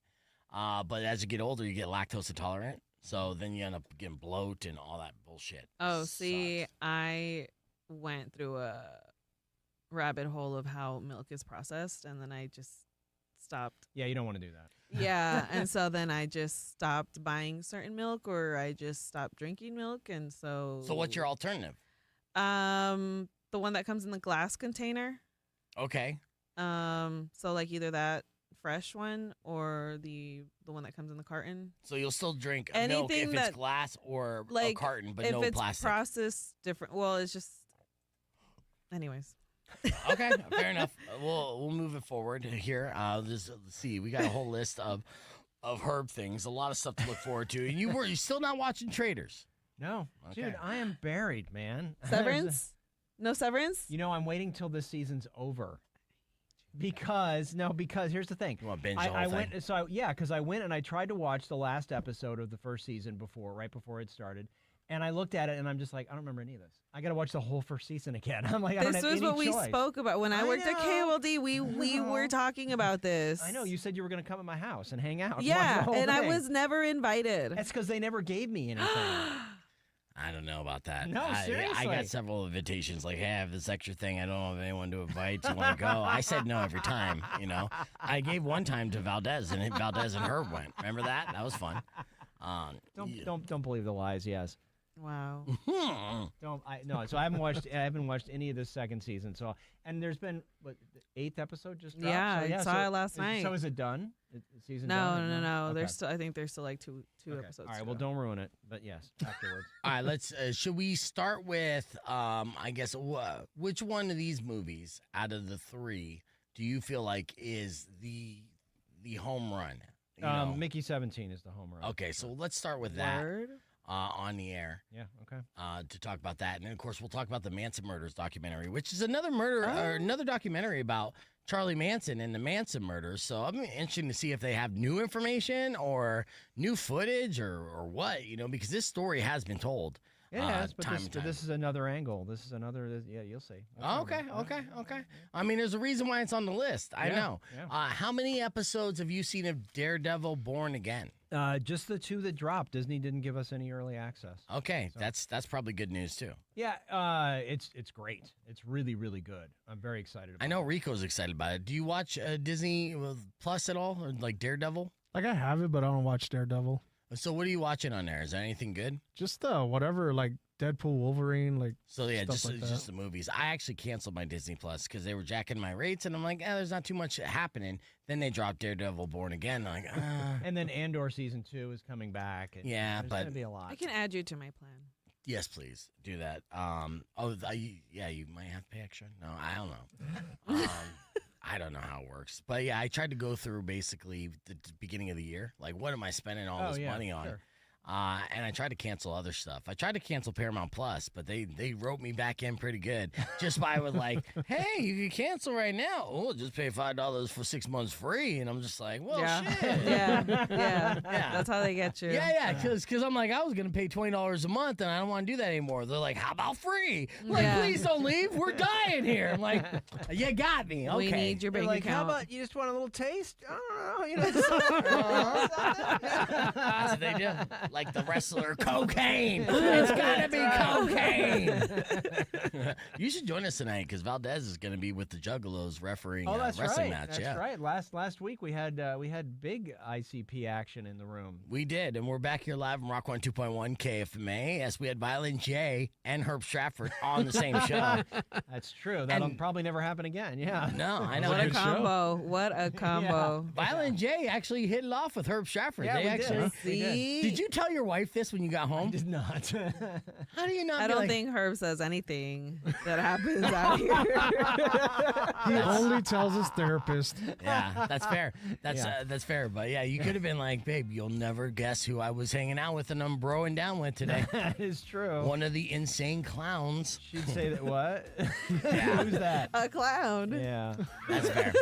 Speaker 1: But as you get older, you get lactose intolerant. So then you end up getting bloat and all that bullshit.
Speaker 4: Oh, see,
Speaker 1: Sucks.
Speaker 4: I went through a rabbit hole of how milk is processed, and then I just stopped.
Speaker 5: Yeah, you don't want to do that.
Speaker 4: Yeah, and so then I just stopped buying certain milk, or I just stopped drinking milk, and so.
Speaker 1: So what's your alternative?
Speaker 4: The one that comes in the glass container.
Speaker 1: Okay.
Speaker 4: So like either that fresh one or the one that comes in the carton.
Speaker 1: So you'll still drink milk
Speaker 4: Anything
Speaker 1: if it's
Speaker 4: that-
Speaker 1: glass or a
Speaker 4: like,
Speaker 1: carton, but
Speaker 4: if
Speaker 1: no
Speaker 4: it's
Speaker 1: plastic.
Speaker 4: processed different. Well, it's just. Anyways.
Speaker 1: Okay, fair enough. We'll move it forward here. Let's see. We got a whole list of Herb things. A lot of stuff to look forward to. And you're still not watching Traders.
Speaker 5: No,
Speaker 1: Okay.
Speaker 5: dude, I am buried, man.
Speaker 4: Severance? No severance?
Speaker 5: You know, I'm waiting till this season's over. Because here's the thing.
Speaker 1: You want to binge the whole
Speaker 5: I
Speaker 1: thing?
Speaker 5: went because I went and I tried to watch the last episode of the first season right before it started, and I looked at it and I'm just like, I don't remember any of this. I got to watch the whole first season again. I'm like, I don't
Speaker 4: This
Speaker 5: have
Speaker 4: was
Speaker 5: any
Speaker 4: what we
Speaker 5: choice.
Speaker 4: spoke about when I
Speaker 5: I
Speaker 4: worked at
Speaker 5: know.
Speaker 4: KOLD. We were talking about this.
Speaker 5: I know you said you were going to come at my house and hang out. and watch
Speaker 4: Yeah,
Speaker 5: the whole
Speaker 4: and I
Speaker 5: thing.
Speaker 4: was never invited.
Speaker 5: That's because they never gave me anything.
Speaker 1: I don't know about that.
Speaker 5: No,
Speaker 1: I
Speaker 5: seriously.
Speaker 1: got several invitations like, hey, I have this extra thing. I don't have anyone to invite. You want to go? I said no every time, you know. I gave one time to Valdez, and Valdez and Herb went. Remember that? That was fun.
Speaker 5: Don't believe the lies. Yes.
Speaker 4: Wow.
Speaker 5: So I haven't watched any of this second season. So and there's been the 8th episode just dropped.
Speaker 4: Yeah, I saw it last night.
Speaker 5: So is it done? Season
Speaker 4: No.
Speaker 5: done? Okay.
Speaker 4: There's still. I think there's still like two
Speaker 5: Okay.
Speaker 4: episodes.
Speaker 5: All right.
Speaker 4: to
Speaker 5: Well,
Speaker 4: go.
Speaker 5: don't ruin it. But yes, afterwards.
Speaker 1: All right, let's. Should we start with? I guess which one of these movies out of the 3 do you feel like is the home run? You know?
Speaker 5: Mickey 17 is the home run.
Speaker 1: Okay, so let's start with that
Speaker 4: Word?
Speaker 1: on the air.
Speaker 5: Yeah. Okay.
Speaker 1: To talk about that, and then of course we'll talk about the Manson murders documentary, which is another murder or another documentary about Charlie Manson and the Manson murders. So I'm interested to see if they have new information or new footage or what, you know, because this story has been told.
Speaker 5: Yes, but
Speaker 1: time
Speaker 5: this,
Speaker 1: and
Speaker 5: but
Speaker 1: time.
Speaker 5: this is another angle. This is another. Yeah, you'll see.
Speaker 1: Okay. I mean, there's a reason why it's on the list. I
Speaker 5: Yeah,
Speaker 1: know.
Speaker 5: yeah.
Speaker 1: How many episodes have you seen of Daredevil Born Again?
Speaker 5: Just the 2 that dropped. Disney didn't give us any early access.
Speaker 1: Okay,
Speaker 5: So-
Speaker 1: that's probably good news too.
Speaker 5: Yeah, it's great. It's really, really good. I'm very excited about
Speaker 1: I know
Speaker 5: it.
Speaker 1: Rico's excited about it. Do you watch Disney Plus at all, or like Daredevil?
Speaker 2: Like I have it, but I don't watch Daredevil.
Speaker 1: So what are you watching on there? Is there anything good?
Speaker 2: Just whatever, like Deadpool, Wolverine, like
Speaker 1: So yeah,
Speaker 2: Stuff
Speaker 1: just
Speaker 2: like that.
Speaker 1: just the movies. I actually canceled my Disney Plus because they were jacking my rates, and I'm like, there's not too much happening. Then they dropped Daredevil Born Again. I'm like,
Speaker 5: And then Andor season 2 is coming back. And
Speaker 1: Yeah,
Speaker 5: there's
Speaker 1: but-
Speaker 5: gonna be a lot.
Speaker 4: I can add you to my plan.
Speaker 1: yes, please do that. Yeah, you might have to pay extra. No, I don't know. I don't know how it works. But yeah, I tried to go through basically the beginning of the year. Like, what am I spending all this money on?
Speaker 5: Sure.
Speaker 1: And I tried to cancel other stuff. I tried to cancel Paramount Plus, but they wrote me back in pretty good just by with like, hey, you can cancel right now. Oh, just pay $5 for 6 months free. And I'm just like, well, shit.
Speaker 4: Yeah. That's how they get you.
Speaker 1: Yeah, because I'm like, I was going to pay $20 a month, and I don't want to do that anymore. They're like, how about free? I'm like, please don't leave. We're dying here. I'm like, you got me. Okay.
Speaker 4: We need your bank
Speaker 5: Like,
Speaker 4: account.
Speaker 5: how about you just want a little taste? I don't know.
Speaker 1: That's what they do. Like the wrestler, cocaine. It's gotta be cocaine. You should join us tonight because Valdez is gonna be with the Juggalos refereeing a wrestling match.
Speaker 5: That's right. Last week we had big ICP action in the room.
Speaker 1: We did, and we're back here live on Rock 102.1 KFMA. Yes, we had Violent J and Herb Stratford on the same show.
Speaker 5: That's true. That'll probably never happen again. Yeah.
Speaker 1: No, I know.
Speaker 4: What a combo. What a combo.
Speaker 1: Violent J actually hit it off with Herb Stratford.
Speaker 5: Yeah,
Speaker 1: they
Speaker 5: we
Speaker 1: actually
Speaker 5: did.
Speaker 4: See?
Speaker 1: Did you tell your wife this when you got home?
Speaker 5: I did not.
Speaker 1: How do you not?
Speaker 4: I
Speaker 1: be
Speaker 4: don't
Speaker 1: like,
Speaker 4: think Herb says anything that happens out here.
Speaker 2: He only tells his therapist.
Speaker 1: Yeah, that's fair. That's fair. But yeah, you could have been like, babe, you'll never guess who I was hanging out with and I'm broing down with today.
Speaker 5: That is true.
Speaker 1: One of the insane clowns.
Speaker 5: She'd say that. What?
Speaker 1: Yeah.
Speaker 5: Who's that?
Speaker 4: A clown.
Speaker 5: Yeah.
Speaker 1: That's fair.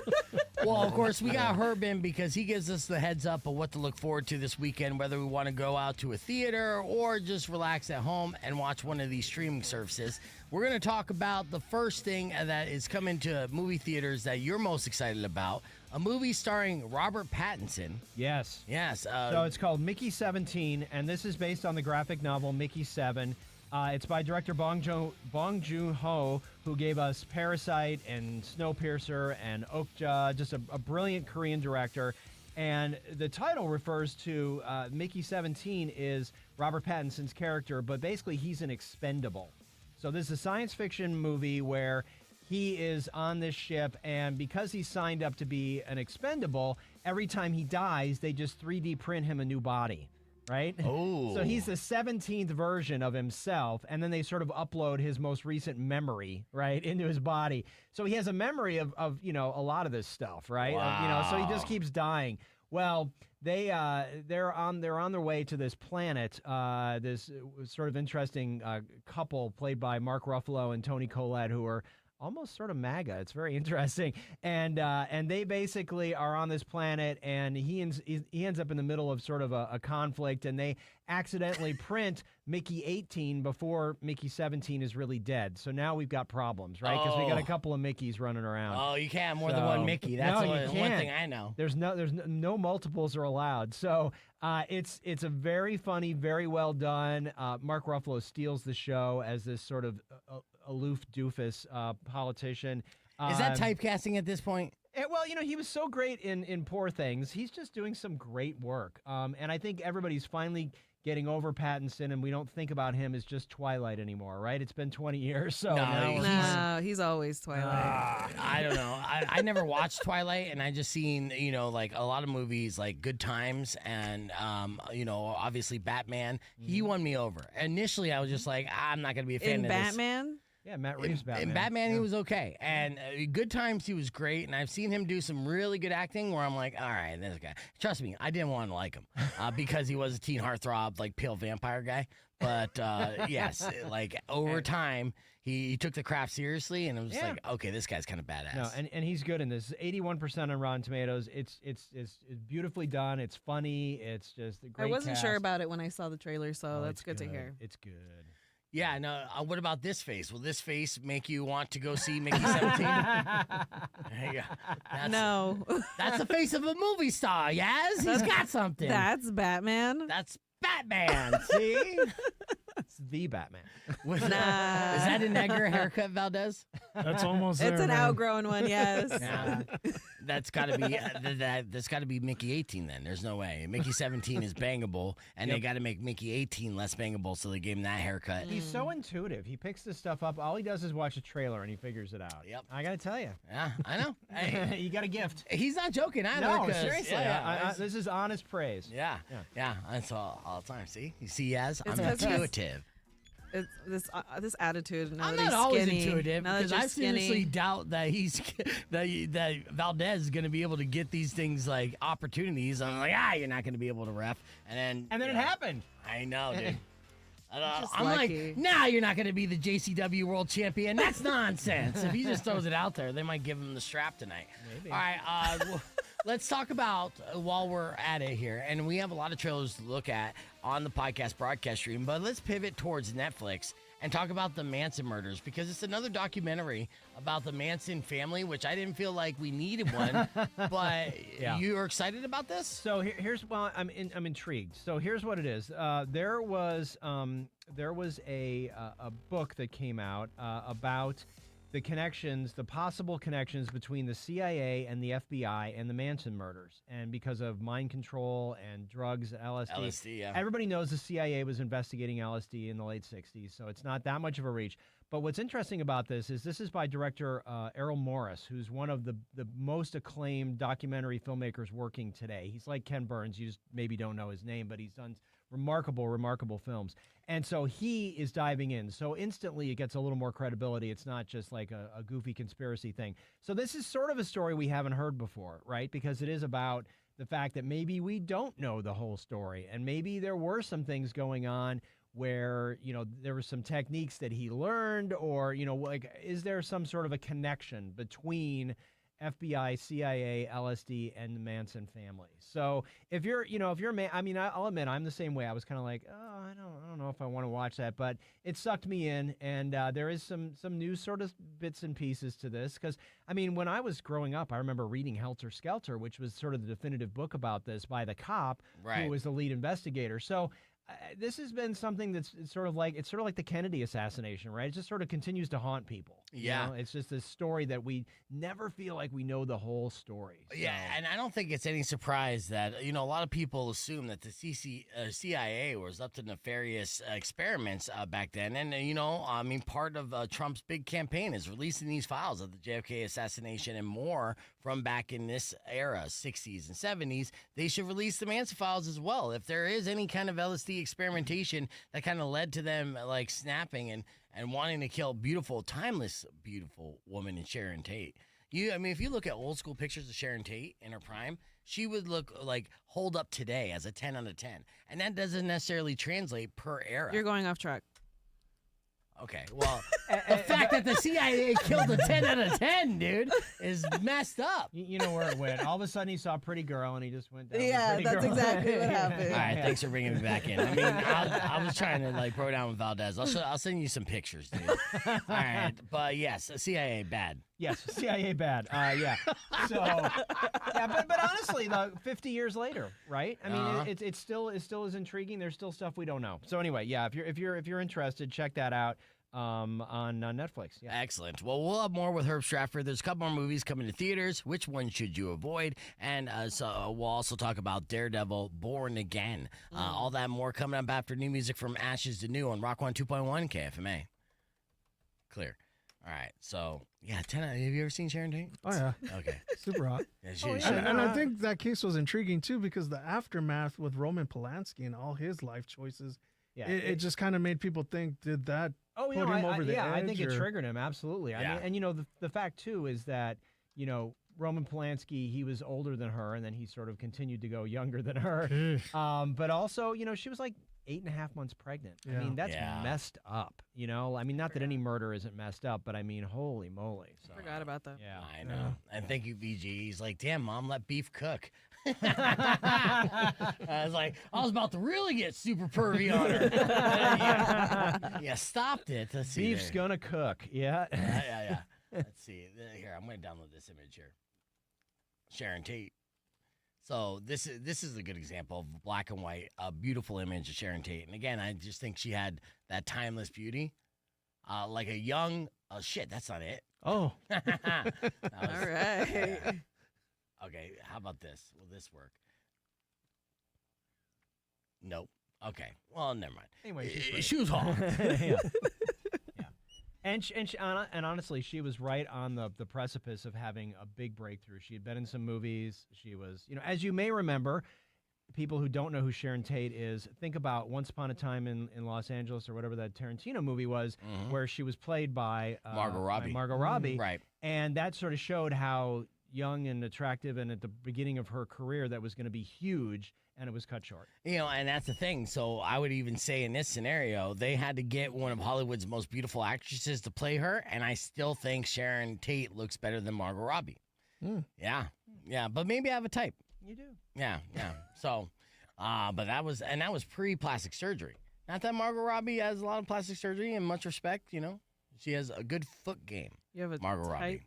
Speaker 1: Well, of course, we got Herb in because he gives us the heads up of what to look forward to this weekend, whether we want to go out to a theater or just relax at home and watch one of these streaming services. We're going to talk about the first thing that is coming to movie theaters that you're most excited about, a movie starring Robert Pattinson.
Speaker 5: Yes.
Speaker 1: Yes.
Speaker 5: So it's called Mickey 17, and this is based on the graphic novel Mickey 7. It's by director Bong Joon-ho, who gave us Parasite and Snowpiercer and Okja, just a brilliant Korean director. And the title refers to Mickey 17 is Robert Pattinson's character, but basically he's an expendable. So this is a science fiction movie where he is on this ship, and because he's signed up to be an expendable, every time he dies, they just 3D print him a new body. Right?
Speaker 1: Oh.
Speaker 5: So he's the 17th version of himself, and then they sort of upload his most recent memory, right, into his body. So he has a memory of a lot of this stuff, right?
Speaker 1: Wow.
Speaker 5: So he just keeps dying. Well, they're on their way to this planet. This sort of interesting couple played by Mark Ruffalo and Toni Collette, who are almost sort of MAGA. It's very interesting. And they basically are on this planet, and he ends up in the middle of sort of a conflict, and they accidentally print Mickey 18 before Mickey 17 is really dead. So now we've got problems, right? Because we got a couple of Mickeys running around.
Speaker 1: Oh, you can't have more than one Mickey. That's
Speaker 5: you
Speaker 1: one
Speaker 5: can't.
Speaker 1: thing I know.
Speaker 5: There's no multiples are allowed. So it's a very funny, very well done. Mark Ruffalo steals the show as this sort of aloof doofus politician.
Speaker 1: Is that typecasting at this point?
Speaker 5: Well, he was so great in Poor Things. He's just doing some great work. And I think everybody's finally getting over Pattinson, and we don't think about him as just Twilight anymore, right? It's been 20 years, so
Speaker 4: No, he's always Twilight.
Speaker 1: I don't know. I never watched Twilight, and I just seen, like a lot of movies like Good Times and, obviously Batman. He won me over. Initially, I was just like, I'm not going to be a fan
Speaker 4: In
Speaker 1: of
Speaker 4: Batman?
Speaker 1: this.
Speaker 5: Yeah, Matt Reeves Batman.
Speaker 1: In Batman, he was okay. And Good Times, he was great. And I've seen him do some really good acting where I'm like, all right, this guy. Trust me, I didn't want to like him because he was a teen heartthrob, like pale vampire guy. But yes, like over time, he took the craft seriously, and it was like, okay, this guy's kind of badass.
Speaker 5: No, and he's good in this. 81% on Rotten Tomatoes. It's beautifully done. It's funny. It's just a great
Speaker 4: I wasn't
Speaker 5: cast.
Speaker 4: sure about it when I saw the trailer, so that's good to hear.
Speaker 5: It's good.
Speaker 1: Yeah, no, what about this face? Will this face make you want to go see Mickey 17?
Speaker 4: No.
Speaker 1: That's the face of a movie star, Yas. He's got something.
Speaker 4: That's Batman.
Speaker 1: That's Batman, see?
Speaker 5: It's the Batman.
Speaker 4: Nah.
Speaker 1: Is that an Edgar haircut, Valdez?
Speaker 2: That's almost there.
Speaker 4: It's an
Speaker 2: man.
Speaker 4: outgrown one, yes.
Speaker 1: Yeah. That's got to be that's got to be Mickey 18 then. There's no way. Mickey 17 is bangable, and they got to make Mickey 18 less bangable, so they gave him that haircut.
Speaker 5: He's so intuitive. He picks this stuff up. All he does is watch a trailer, and he figures it out.
Speaker 1: Yep.
Speaker 5: I got to tell you.
Speaker 1: Yeah, I know. Hey,
Speaker 5: You got a gift.
Speaker 1: he's not joking either.
Speaker 5: No,
Speaker 1: 'cause-
Speaker 5: seriously.
Speaker 1: Yeah,
Speaker 5: This is honest praise.
Speaker 1: yeah. That's all the time. See? You see, Yas? I'm
Speaker 4: It's 'cause he's-
Speaker 1: intuitive.
Speaker 4: It's this attitude. Now
Speaker 1: I'm
Speaker 4: that
Speaker 1: not
Speaker 4: he's
Speaker 1: always
Speaker 4: skinny,
Speaker 1: intuitive
Speaker 4: now that
Speaker 1: because
Speaker 4: you're
Speaker 1: I seriously
Speaker 4: skinny.
Speaker 1: doubt that that Valdez is going to be able to get these things like opportunities. I'm like, you're not going to be able to ref, and then
Speaker 5: it happened.
Speaker 1: I know, dude.
Speaker 4: Just
Speaker 1: I'm
Speaker 4: lucky.
Speaker 1: like, you're not going to be the JCW world champion. That's nonsense. If he just throws it out there, they might give him the strap tonight.
Speaker 5: Maybe.
Speaker 1: All right, well, let's talk about while we're at it here, and we have a lot of trailers to look at on the podcast broadcast stream, but let's pivot towards Netflix and talk about the Manson murders because it's another documentary about the Manson family, which I didn't feel like we needed one, but you are excited about this?
Speaker 5: So here's I'm intrigued. So here's what it is. There was a book that came out about the connections, the possible connections between the CIA and the FBI and the Manson murders, and because of mind control and drugs, LSD.
Speaker 1: yeah.
Speaker 5: Everybody knows the CIA was investigating LSD in the late 60s, so it's not that much of a reach. But what's interesting about this is by director Errol Morris, who's one of the most acclaimed documentary filmmakers working today. He's like Ken Burns. You just maybe don't know his name, but he's done remarkable films. And so he is diving in. So instantly it gets a little more credibility. It's not just like a goofy conspiracy thing. So this is sort of a story we haven't heard before, right? Because it is about the fact that maybe we don't know the whole story. And maybe there were some things going on where, there were some techniques that he learned, or, like, is there some sort of a connection between FBI, CIA, LSD, and the Manson family? So if you're, I'll admit I'm the same way. I was kind of like, I don't know if I want to watch that, but it sucked me in, and there is some new sort of bits and pieces to this, because when I was growing up, I remember reading Helter Skelter, which was sort of the definitive book about this by the cop who was the lead investigator. So this has been something that's sort of like the Kennedy assassination, right? It just sort of continues to haunt people.
Speaker 1: Yeah.
Speaker 5: It's just this story that we never feel like we know the whole story. So.
Speaker 1: Yeah, and I don't think it's any surprise that, a lot of people assume that the CIA was up to nefarious experiments back then. And, part of Trump's big campaign is releasing these files of the JFK assassination and more from back in this era, 60s and 70s. They should release the Manson files as well. If there is any kind of LSD experimentation that kind of led to them like snapping and wanting to kill timeless, beautiful woman in Sharon Tate. If you look at old school pictures of Sharon Tate in her prime, she would look like hold up today as a 10 out of 10. And that doesn't necessarily translate per era.
Speaker 4: You're going off track.
Speaker 1: Okay, well, the fact that the CIA killed a 10 out of 10, dude, is messed up.
Speaker 5: You know where it went. All of a sudden, he saw a pretty girl, and he just went down.
Speaker 4: Yeah,
Speaker 5: with
Speaker 4: that's
Speaker 5: pretty girl.
Speaker 4: exactly what happened.
Speaker 1: All right, thanks for bringing me back in. I was trying to throw down with Valdez. I'll send you some pictures, dude. All right, but yes, CIA bad.
Speaker 5: Yes, CIA bad. Yeah. So, but honestly, 50 years later, right? It still is intriguing. There's still stuff we don't know. So anyway, yeah, if you're interested, check that out on Netflix. Yeah.
Speaker 1: Excellent. Well, we'll have more with Herb Stratford. There's a couple more movies coming to theaters. Which one should you avoid? And so we'll also talk about Daredevil, Born Again. All that and more coming up after new music from Ashes to New on Rock 1 2.1 KFMA. Clear. All right, so, yeah, 10 have you ever seen Sharon Tate?
Speaker 2: Oh, yeah.
Speaker 1: Okay.
Speaker 2: Super hot.
Speaker 1: Yeah,
Speaker 2: And I think that case was intriguing, too, because the aftermath with Roman Polanski and all his life choices, it just kind of made people think, did that put him over the edge?
Speaker 5: I think it triggered him, absolutely.
Speaker 1: Yeah.
Speaker 5: The fact, too, is that, Roman Polanski, he was older than her, and then he sort of continued to go younger than her. But also, she was like 8.5 months pregnant.
Speaker 2: Yeah.
Speaker 5: That's messed up, not that any murder isn't messed up, but holy moly. So,
Speaker 4: Forgot about that.
Speaker 5: Yeah.
Speaker 1: I know. And thank you, VG. He's like, damn, Mom, let beef cook. I was like, I was about to really get super pervy on her. Yeah, stopped it. Let's see.
Speaker 5: Beef's gonna cook. Yeah.
Speaker 1: Yeah. Let's see. Here, I'm going to download this image here. Sharon Tate. So this is a good example of black and white, a beautiful image of Sharon Tate. And again, I just think she had that timeless beauty, like a young. Oh shit, that's not it.
Speaker 2: Oh,
Speaker 4: All right.
Speaker 1: Yeah. Okay, how about this? Will this work? Nope. Okay. Well, never mind.
Speaker 5: Anyway,
Speaker 1: she was hot.
Speaker 5: Yeah. And honestly, she was right on the precipice of having a big breakthrough. She had been in some movies. She was, as you may remember, people who don't know who Sharon Tate is, think about Once Upon a Time in Los Angeles or whatever that Tarantino movie was, where she was played by
Speaker 1: Margot Robbie.
Speaker 5: Margot Robbie.
Speaker 1: Right.
Speaker 5: And that sort of showed how young and attractive and at the beginning of her career that was going to be huge, and it was cut short.
Speaker 1: And that's the thing. So I would even say in this scenario, they had to get one of Hollywood's most beautiful actresses to play her, and I still think Sharon Tate looks better than Margot Robbie. Yeah. But maybe I have a type.
Speaker 5: You do.
Speaker 1: Yeah. So, but that was pre-plastic surgery. Not that Margot Robbie has a lot of plastic surgery, and much respect, she has a good foot game.
Speaker 4: You have a
Speaker 1: Margot Robbie.
Speaker 4: type?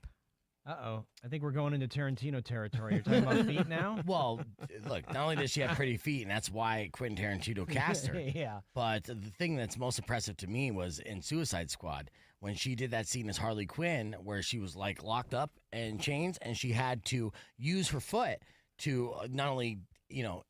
Speaker 5: Uh-oh. I think we're going into Tarantino territory. You're talking about feet now?
Speaker 1: Well, look, not only does she have pretty feet, and that's why Quentin Tarantino cast her.
Speaker 5: Yeah.
Speaker 1: But the thing that's most impressive to me was in Suicide Squad, when she did that scene as Harley Quinn, where she was like locked up in chains, and she had to use her foot to not only,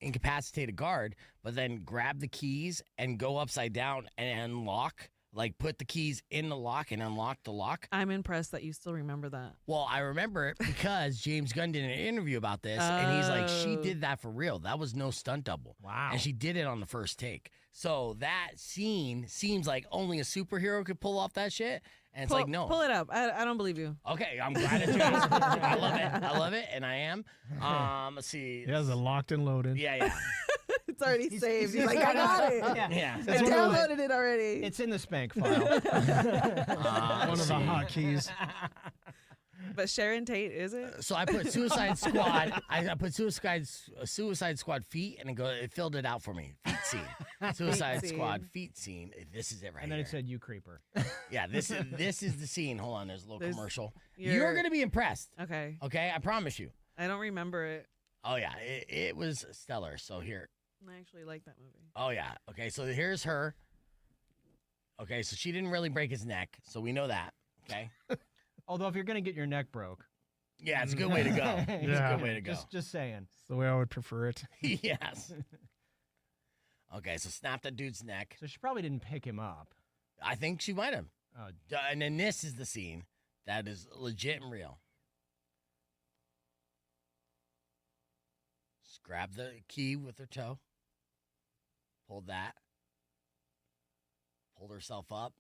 Speaker 1: incapacitate a guard, but then grab the keys and go upside down and unlock. Like, put the keys in the lock and unlock the lock.
Speaker 4: I'm impressed that you still remember that.
Speaker 1: Well, I remember it because James Gunn did an interview about this, and he's like, she did that for real. That was no stunt double.
Speaker 5: Wow.
Speaker 1: And she did it on the first take. So that scene seems like only a superhero could pull off that shit, and it's like, no.
Speaker 4: Pull it up. I don't believe you.
Speaker 1: Okay, I'm glad it's yours. I love it, and I am. Let's see.
Speaker 2: He has it locked and loaded.
Speaker 1: Yeah.
Speaker 4: It's already saved. He's like, I got it.
Speaker 1: Yeah.
Speaker 4: I downloaded it already.
Speaker 5: It's in the spank file.
Speaker 2: One of the hotkeys.
Speaker 4: But Sharon Tate, is it?
Speaker 1: So I put Suicide Squad. I put Suicide Squad feet, and it filled it out for me. Feet scene. Suicide Squad feet scene. This is it right
Speaker 5: And then
Speaker 1: here.
Speaker 5: it said, you creeper.
Speaker 1: Yeah, this is the scene. Hold on, there's a little commercial.
Speaker 4: you're-
Speaker 1: You're gonna be impressed.
Speaker 4: Okay.
Speaker 1: Okay, I promise you.
Speaker 4: I don't remember it.
Speaker 1: Oh yeah, it was stellar. So here.
Speaker 4: I actually like that movie.
Speaker 1: Oh yeah. Okay, so here's her. Okay, so she didn't really break his neck, so we know that. Okay.
Speaker 5: Although if you're going to get your neck broke.
Speaker 1: Yeah, it's a good way to go. It's a good way to go.
Speaker 5: Just saying.
Speaker 2: It's the way I would prefer it.
Speaker 1: Yes. Okay, so snap that dude's neck.
Speaker 5: So she probably didn't pick him up.
Speaker 1: I think she might have.
Speaker 5: Oh,
Speaker 1: And then this is the scene that is legit and real. Just grab the key with her toe. Pulled that. Pulled herself up.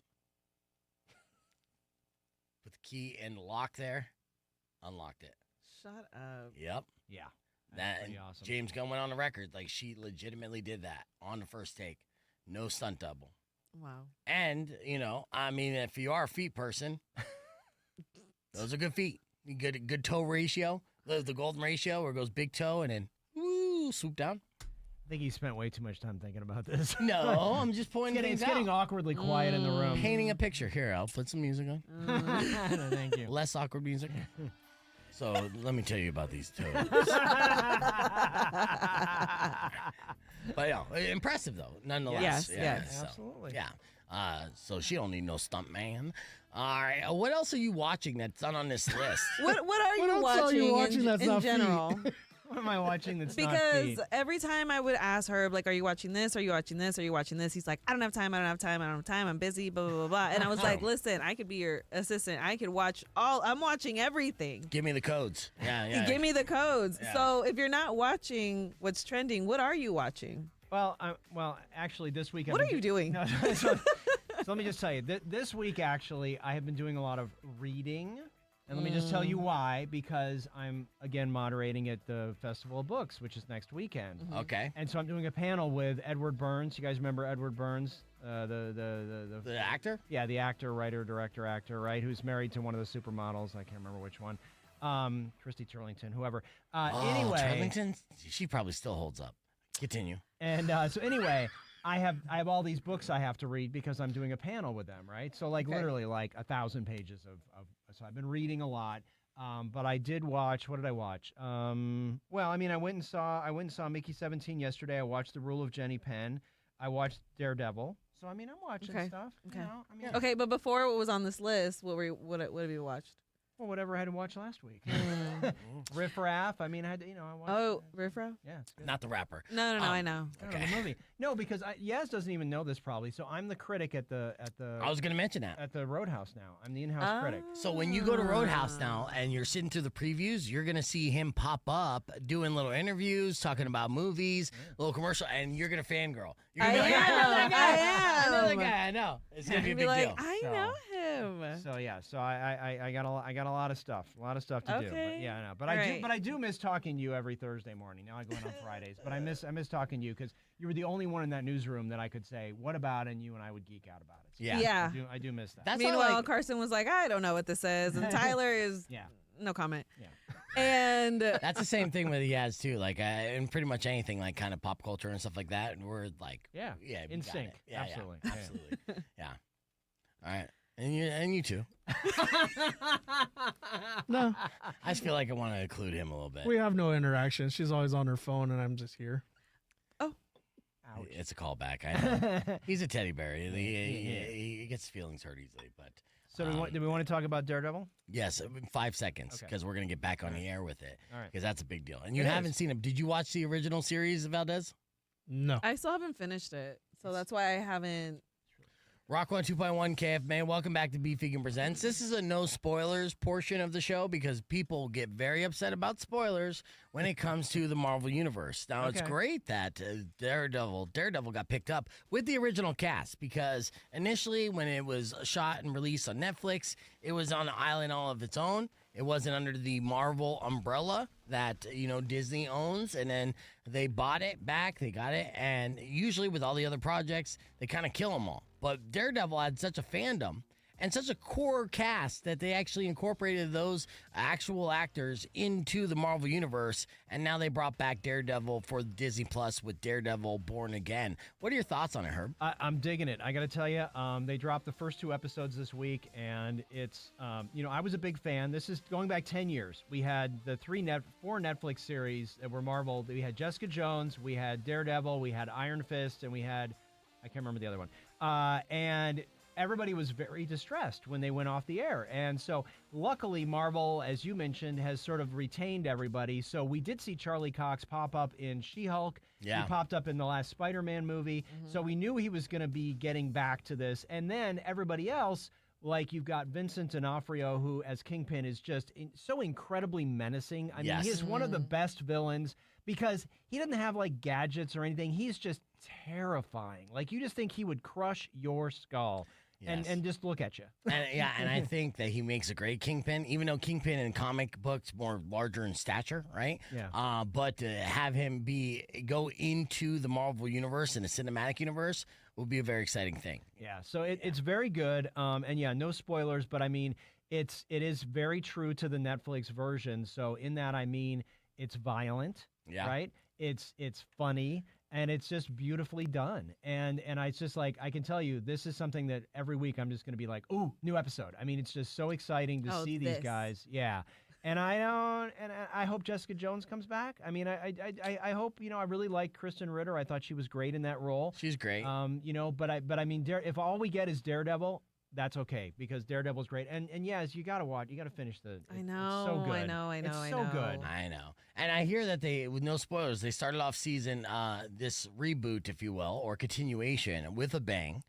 Speaker 1: Put the key in the lock there. Unlocked it.
Speaker 4: Shut up.
Speaker 1: Yep.
Speaker 5: yeah.
Speaker 1: That
Speaker 5: That's pretty
Speaker 1: and
Speaker 5: awesome.
Speaker 1: James Gunn went on the record. Like, she legitimately did that on the first take. No stunt double.
Speaker 4: Wow.
Speaker 1: And, if you are a feet person, those are good feet. Good toe ratio. The golden ratio where it goes big toe and then swoop down.
Speaker 5: I think he spent way too much time thinking about this.
Speaker 1: No, I'm just pointing
Speaker 5: It's
Speaker 1: things
Speaker 5: getting
Speaker 1: out.
Speaker 5: awkwardly quiet in the room.
Speaker 1: Painting a picture. Here, I'll put some music on.
Speaker 5: No, thank you.
Speaker 1: Less awkward music. So let me tell you about these toes. But impressive though, nonetheless.
Speaker 4: Yes,
Speaker 1: so,
Speaker 5: absolutely.
Speaker 1: Yeah. So she don't need no stunt man. All right. What else are you watching that's not on this list?
Speaker 4: What are you
Speaker 2: else
Speaker 4: watching,
Speaker 2: are you watching that's
Speaker 4: in
Speaker 2: not feet?
Speaker 4: general?
Speaker 5: What am I watching that's not
Speaker 4: Because
Speaker 5: feet?
Speaker 4: every time I would ask Herb, like, are you watching this? Are you watching this? Are you watching this? He's like, I don't have time. I'm busy, blah, blah, blah, blah. And I was like, listen, I could be your assistant. I could watch I'm watching everything.
Speaker 1: Give me the codes. Yeah.
Speaker 4: Give me the codes.
Speaker 1: Yeah.
Speaker 4: So if you're not watching what's trending, what are you watching?
Speaker 5: Well, actually, this week.
Speaker 4: What are you doing?
Speaker 5: No, so let me just tell you, this week, actually, I have been doing a lot of reading. And let me just tell you why, because I'm, again, moderating at the Festival of Books, which is next weekend.
Speaker 1: Okay.
Speaker 5: And so I'm doing a panel with Edward Burns. You guys remember Edward Burns?
Speaker 1: The actor?
Speaker 5: Yeah, the actor, writer, director, actor, right? Who's married to one of the supermodels. I can't remember which one. Christy Turlington, whoever. Anyway.
Speaker 1: Turlington? She probably still holds up. Continue.
Speaker 5: And so anyway, I have all these books I have to read because I'm doing a panel with them, right? So literally 1,000 pages of so I've been reading a lot. But I did watch. What did I watch? I went and saw Mickey 17 yesterday. I watched The Rule of Jenny Penn. I watched Daredevil. So I'm watching stuff.
Speaker 4: Okay.
Speaker 5: You know,
Speaker 4: Okay, but before what was on this list, what have you watched?
Speaker 5: Well, whatever I had to watch last week. Riff Raff. I mean, I had to, I watched.
Speaker 4: Oh, Riff Raff?
Speaker 5: Yeah, it's good.
Speaker 1: Not the rapper.
Speaker 4: No, I know.
Speaker 5: Okay. The movie. No, because Yas doesn't even know this probably. So I'm the critic at the.
Speaker 1: I was going to mention that.
Speaker 5: At the Roadhouse now. I'm the in-house critic.
Speaker 1: So when you go to Roadhouse now and you're sitting through the previews, you're going to see him pop up doing little interviews, talking about movies, little commercial, and you're going to fangirl. You're going to be like, I know that guy. I know that guy. I know. It's going to be a big deal.
Speaker 4: I know him.
Speaker 5: So yeah, so I got a lot of stuff, to do. But yeah, I know. But I do miss talking to you every Thursday morning. Now I go in on Fridays, but I miss talking to you because you were the only one in that newsroom that I could say, "What about?" and you and I would geek out about it. So
Speaker 4: Yeah.
Speaker 5: I do miss that.
Speaker 4: Meanwhile, Carson was like, "I don't know what this is," and Tyler is no comment. Yeah. And
Speaker 1: that's the same thing with Yas too. Like in pretty much anything, like kind of pop culture and stuff like that. And we're like,
Speaker 5: in sync.
Speaker 1: Yeah,
Speaker 5: absolutely.
Speaker 1: Absolutely. Yeah. All right. And you too.
Speaker 2: No.
Speaker 1: I just feel like I want to include him a little bit.
Speaker 2: We have no interaction. She's always on her phone, and I'm just here.
Speaker 4: Oh.
Speaker 1: Ouch. It's a callback. I know. He's a teddy bear. He gets feelings hurt easily. But
Speaker 5: so do we want to talk about Daredevil?
Speaker 1: Yes, 5 seconds, because we're going to get back on the air with it.
Speaker 5: All right.
Speaker 1: Because that's a big deal. And you haven't seen him. Did you watch the original series, Valdez?
Speaker 2: No.
Speaker 4: I still haven't finished it, so that's why I haven't.
Speaker 1: Rock 102.1 KFMA, welcome back to Beef Vegan Presents. This is a no spoilers portion of the show because people get very upset about spoilers when it comes to the Marvel Universe. Now, it's great that Daredevil got picked up with the original cast because initially when it was shot and released on Netflix, it was on an island all of its own. It wasn't under the Marvel umbrella that, Disney owns. And then they bought it back. They got it. And usually with all the other projects, they kind of kill them all. But Daredevil had such a fandom and such a core cast that they actually incorporated those actual actors into the Marvel Universe. And now they brought back Daredevil for Disney Plus with Daredevil Born Again. What are your thoughts on it, Herb?
Speaker 5: I'm digging it. I got to tell you, they dropped the first 2 episodes this week, and it's, I was a big fan. This is going back 10 years. We had the 4 Netflix series that were Marvel. We had Jessica Jones, we had Daredevil, we had Iron Fist, and we had, I can't remember the other one. And everybody was very distressed when they went off the air. And so luckily Marvel, as you mentioned, has sort of retained everybody. So we did see Charlie Cox pop up in She-Hulk.
Speaker 1: Yeah.
Speaker 5: He popped up in the last Spider-Man movie. So we knew he was going to be getting back to this. And then everybody else, like you've got Vincent D'Onofrio, who as Kingpin is just so incredibly menacing. I mean, he is one of the best villains because he doesn't have like gadgets or anything. He's just terrifying. Like you just think he would crush your skull.
Speaker 1: Yes.
Speaker 5: And just look at you.
Speaker 1: And I think that he makes a great Kingpin, even though Kingpin in comic books more larger in stature, right?
Speaker 5: Yeah.
Speaker 1: But to have him go into the Marvel universe and the cinematic universe will be a very exciting thing.
Speaker 5: Yeah. So it's very good. And yeah, no spoilers, but I mean it is very true to the Netflix version. So in that I mean it's violent, right? It's funny. And it's just beautifully done. And it's just like, I can tell you, this is something that every week I'm just going to be like, ooh, new episode. I mean, it's just so exciting to see these guys. Yeah. And I hope Jessica Jones comes back. I mean, I hope, I really like Kristen Ritter. I thought she was great in that role.
Speaker 1: She's great.
Speaker 5: But I mean, if all we get is Daredevil, that's okay because Daredevil's great. And yes, you got to watch. You got to finish
Speaker 4: I know.
Speaker 5: It's so good.
Speaker 4: I know.
Speaker 5: It's so good.
Speaker 1: I know. And I hear that with no spoilers, they started off season, this reboot, if you will, or continuation with a bang.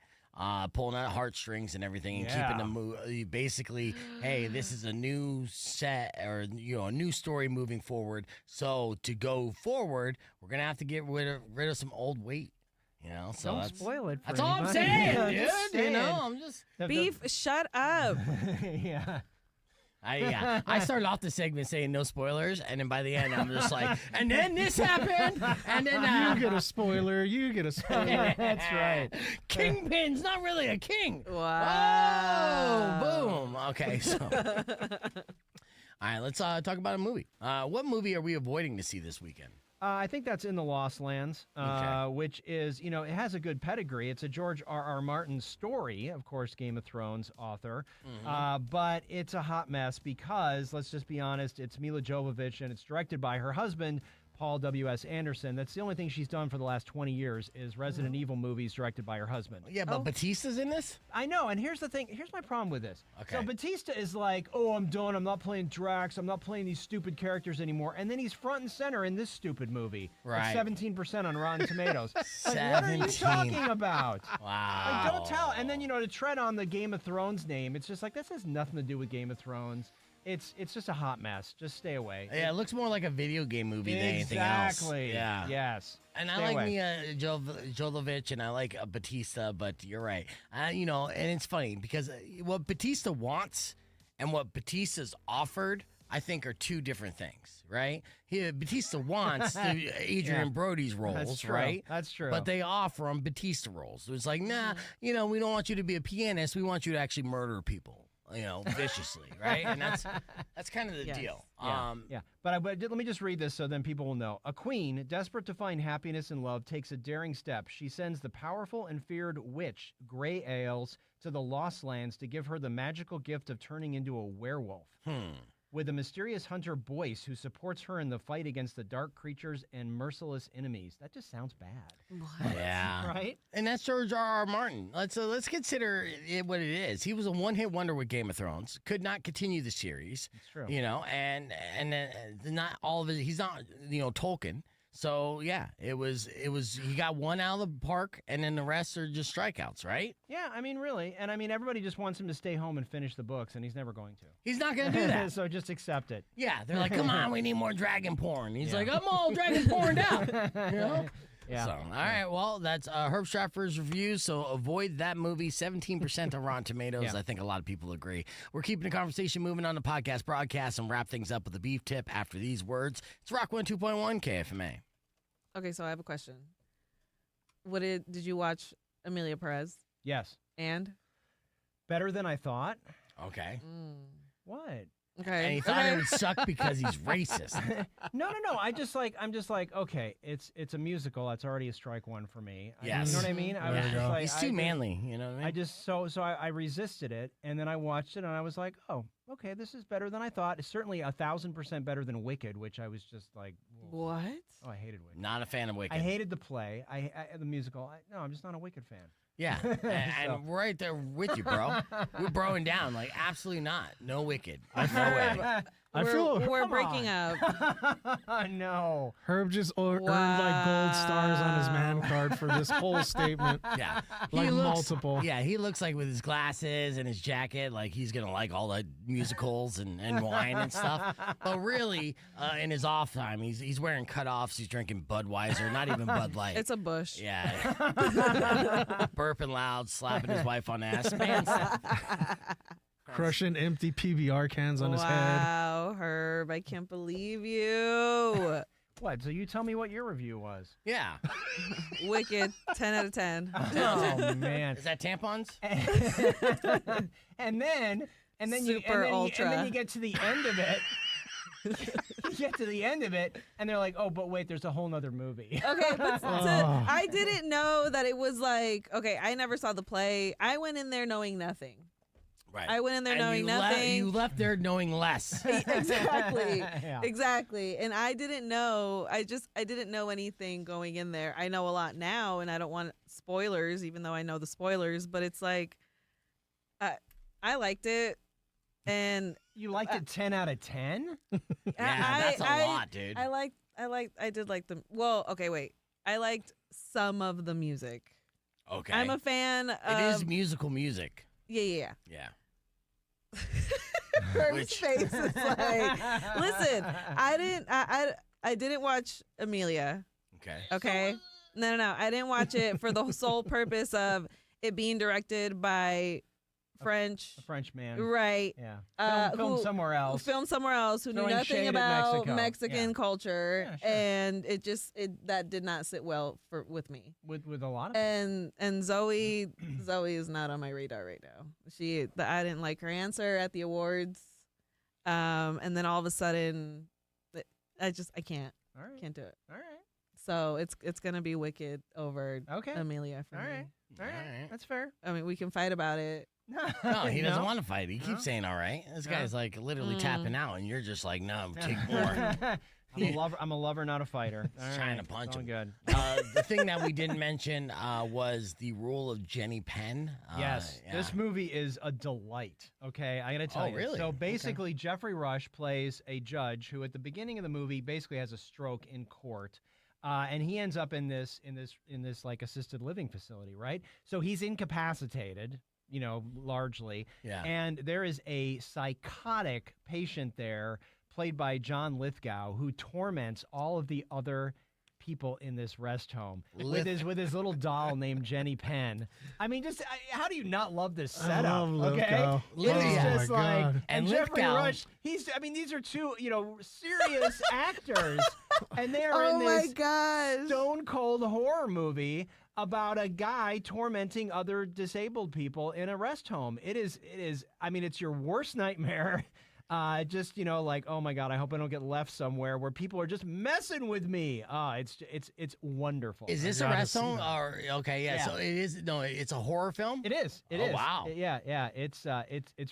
Speaker 1: Pulling out heartstrings and everything and keeping them basically, hey, this is a new set or, a new story moving forward. So to go forward, we're going to have to get rid of some old weight. So
Speaker 5: don't spoil it.
Speaker 1: That's all I'm saying, dude. I'm just
Speaker 4: Beef. Shut up.
Speaker 5: Yeah.
Speaker 1: I started off the segment saying no spoilers, and then by the end I'm just like, and then this happened, and then
Speaker 2: you get a spoiler. You get a spoiler.
Speaker 5: That's right.
Speaker 1: Kingpin's not really a king.
Speaker 4: Wow.
Speaker 1: Oh, boom. Okay, so all right, let's talk about a movie. What movie are we avoiding to see this weekend?
Speaker 5: I think that's In the Lost Lands, which is, it has a good pedigree. It's a George R.R. Martin story, of course, Game of Thrones author. But it's a hot mess because, let's just be honest, it's Milla Jovovich and it's directed by her husband, Paul W.S. Anderson. That's the only thing she's done for the last 20 years is Resident Evil movies directed by her husband.
Speaker 1: Yeah, but Bautista's in this?
Speaker 5: I know, and here's the thing. Here's my problem with this.
Speaker 1: Okay.
Speaker 5: So Bautista is like, oh, I'm done. I'm not playing Drax. I'm not playing these stupid characters anymore. And then he's front and center in this stupid movie.
Speaker 1: Right.
Speaker 5: With 17% on Rotten Tomatoes. Like, what are you talking about?
Speaker 1: Wow.
Speaker 5: Like, don't tell. And then, to tread on the Game of Thrones name, it's just like, this has nothing to do with Game of Thrones. It's just a hot mess. Just stay away.
Speaker 1: Yeah, it looks more like a video game movie than anything else.
Speaker 5: Exactly.
Speaker 1: Yeah.
Speaker 5: Yes.
Speaker 1: And
Speaker 5: Stay
Speaker 1: I like
Speaker 5: away.
Speaker 1: Milla Jovovich, and I like Bautista, but you're right. And it's funny because what Bautista wants and what Bautista's offered, I think, are two different things, right? Bautista wants Adrian Brody's roles,
Speaker 5: That's true.
Speaker 1: right?
Speaker 5: That's true.
Speaker 1: But they offer him Bautista roles. So it's like, nah, we don't want you to be a pianist. We want you to actually murder people. Viciously, right? And that's kind of the deal.
Speaker 5: Yeah. But let me just read this so then people will know. A queen, desperate to find happiness in love, takes a daring step. She sends the powerful and feared witch, Grey Ales, to the Lost Lands to give her the magical gift of turning into a werewolf. With a mysterious hunter Boyce who supports her in the fight against the dark creatures and merciless enemies. That just sounds bad.
Speaker 4: What?
Speaker 1: Yeah.
Speaker 5: Right?
Speaker 1: And that's George R.R. Martin. Let's consider it what it is. He was a one-hit wonder with Game of Thrones. Could not continue the series.
Speaker 5: It's true.
Speaker 1: And not all of it. He's not Tolkien. So yeah, it was. He got one out of the park, and then the rest are just strikeouts, right?
Speaker 5: Yeah, really. And everybody just wants him to stay home and finish the books, and he's never going to.
Speaker 1: He's not going to do that.
Speaker 5: So just accept it.
Speaker 1: Yeah, they're like, come on, we need more dragon porn. He's like, I'm all dragon porned out.
Speaker 5: Yeah.
Speaker 1: So, all right, well, that's Herb Stratford's review, so avoid that movie. 17% on Rotten Tomatoes.
Speaker 5: Yeah.
Speaker 1: I think a lot of people agree. We're keeping the conversation moving on the podcast broadcast and wrap things up with a beef tip after these words. It's Rock 102.1 KFMA.
Speaker 4: Okay, so I have a question. Did you watch Amelia Perez?
Speaker 5: Yes.
Speaker 4: And?
Speaker 5: Better than I thought.
Speaker 1: Okay.
Speaker 5: What?
Speaker 4: Okay.
Speaker 1: And he thought it would suck because he's racist.
Speaker 5: No. I'm just like, okay, it's a musical. That's already a strike one for me.
Speaker 1: Yes.
Speaker 5: You know what I mean? I was
Speaker 1: Yeah.
Speaker 5: just like,
Speaker 1: He's too manly, you know what I mean?
Speaker 5: I resisted it, and then I watched it, and I was like, oh, okay, this is better than I thought. It's certainly 1,000% better than Wicked, which I was just like, whoa.
Speaker 4: What?
Speaker 5: Oh, I hated Wicked.
Speaker 1: Not a fan of Wicked.
Speaker 5: I hated the play. The musical. No, I'm just not a Wicked fan.
Speaker 1: Yeah, and we're right there with you, bro. We're broing down, like, absolutely not. No Wicked. No way.
Speaker 4: We're breaking up.
Speaker 5: No.
Speaker 2: Herb just earned like gold stars on his man card for this whole statement.
Speaker 1: Yeah.
Speaker 2: Like multiple.
Speaker 1: Yeah, he looks like with his glasses and his jacket, like he's going to like all the musicals and wine and stuff. But really, in his off time, he's wearing cutoffs. He's drinking Budweiser, not even Bud Light.
Speaker 4: It's a Bush.
Speaker 1: Yeah. Burping loud, slapping his wife on the ass. Man,
Speaker 2: Crushing empty PBR cans on his head.
Speaker 4: Wow, Herb, I can't believe you.
Speaker 5: What? So you tell me what your review was.
Speaker 1: yeah.
Speaker 4: Wicked, 10 out of 10.
Speaker 5: Oh, man.
Speaker 1: Is that tampons?
Speaker 5: and then
Speaker 4: Super ultra.
Speaker 5: And then you get to the end of it. You get to the end of it, and they're like, oh, but wait, there's a whole nother movie.
Speaker 4: Okay, but I didn't know that it was like, okay, I never saw the play. I went in there knowing nothing.
Speaker 1: Right.
Speaker 4: I went in there knowing
Speaker 1: you
Speaker 4: nothing.
Speaker 1: You left there knowing less.
Speaker 4: Exactly.
Speaker 5: Yeah.
Speaker 4: Exactly. And I didn't know. I didn't know anything going in there. I know a lot now, and I don't want spoilers, even though I know the spoilers. But it's like, I liked it, and
Speaker 5: You liked it 10 out of 10?
Speaker 1: Yeah, that's a lot, dude.
Speaker 4: I did like the. Well, okay, wait. I liked some of the music.
Speaker 1: Okay.
Speaker 4: I'm a fan of.
Speaker 1: It is musical music.
Speaker 4: Yeah.
Speaker 1: Yeah.
Speaker 4: Herb's face is like, listen, I didn't watch Amelia. Okay. No. I didn't watch it for the sole purpose of it being directed by
Speaker 5: A French man.
Speaker 4: Right.
Speaker 5: Yeah. Filmed somewhere else.
Speaker 4: Filmed somewhere else who knew
Speaker 5: Throwing
Speaker 4: nothing
Speaker 5: shade at
Speaker 4: about
Speaker 5: Mexico.
Speaker 4: Mexican culture.
Speaker 5: Yeah, sure.
Speaker 4: And that did not sit well with me.
Speaker 5: With a lot of
Speaker 4: And Zoe is not on my radar right now. I didn't like her answer at the awards. And then all of a sudden I can't.
Speaker 5: All right.
Speaker 4: Can't do it.
Speaker 5: All right.
Speaker 4: So it's gonna be Wicked over Amelia for
Speaker 5: All
Speaker 4: me.
Speaker 5: right. All right. That's fair.
Speaker 4: I mean, we can fight about it.
Speaker 1: No, he doesn't want to fight. He keeps saying, all right. This guy's like literally tapping out, and you're just like, no, take more.
Speaker 5: I'm a lover, not a fighter.
Speaker 1: Just trying to punch him.
Speaker 5: Good.
Speaker 1: The thing that we didn't mention was the role of Jenny Penn.
Speaker 5: Yes, this movie is a delight. Okay, I gotta tell you.
Speaker 1: Really?
Speaker 5: So basically, Geoffrey Rush plays a judge who, at the beginning of the movie, basically has a stroke in court. And he ends up in this like assisted living facility, right? So he's incapacitated, largely.
Speaker 1: Yeah.
Speaker 5: And there is a psychotic patient there, played by John Lithgow, who torments all of the other people in this rest home with his little doll named Jenny Penn. I mean, just how do you not love this setup? Okay, it's just like and Geoffrey Rush. These are two serious actors, and they are in this stone cold horror movie about a guy tormenting other disabled people in a rest home. It is. I mean, it's your worst nightmare. Just like, oh my God, I hope I don't get left somewhere where people are just messing with me. It's wonderful.
Speaker 1: Is this a rest home? Or okay, yeah. So it is. No, it's a horror film.
Speaker 5: It is. It is.
Speaker 1: Wow.
Speaker 5: Yeah. It's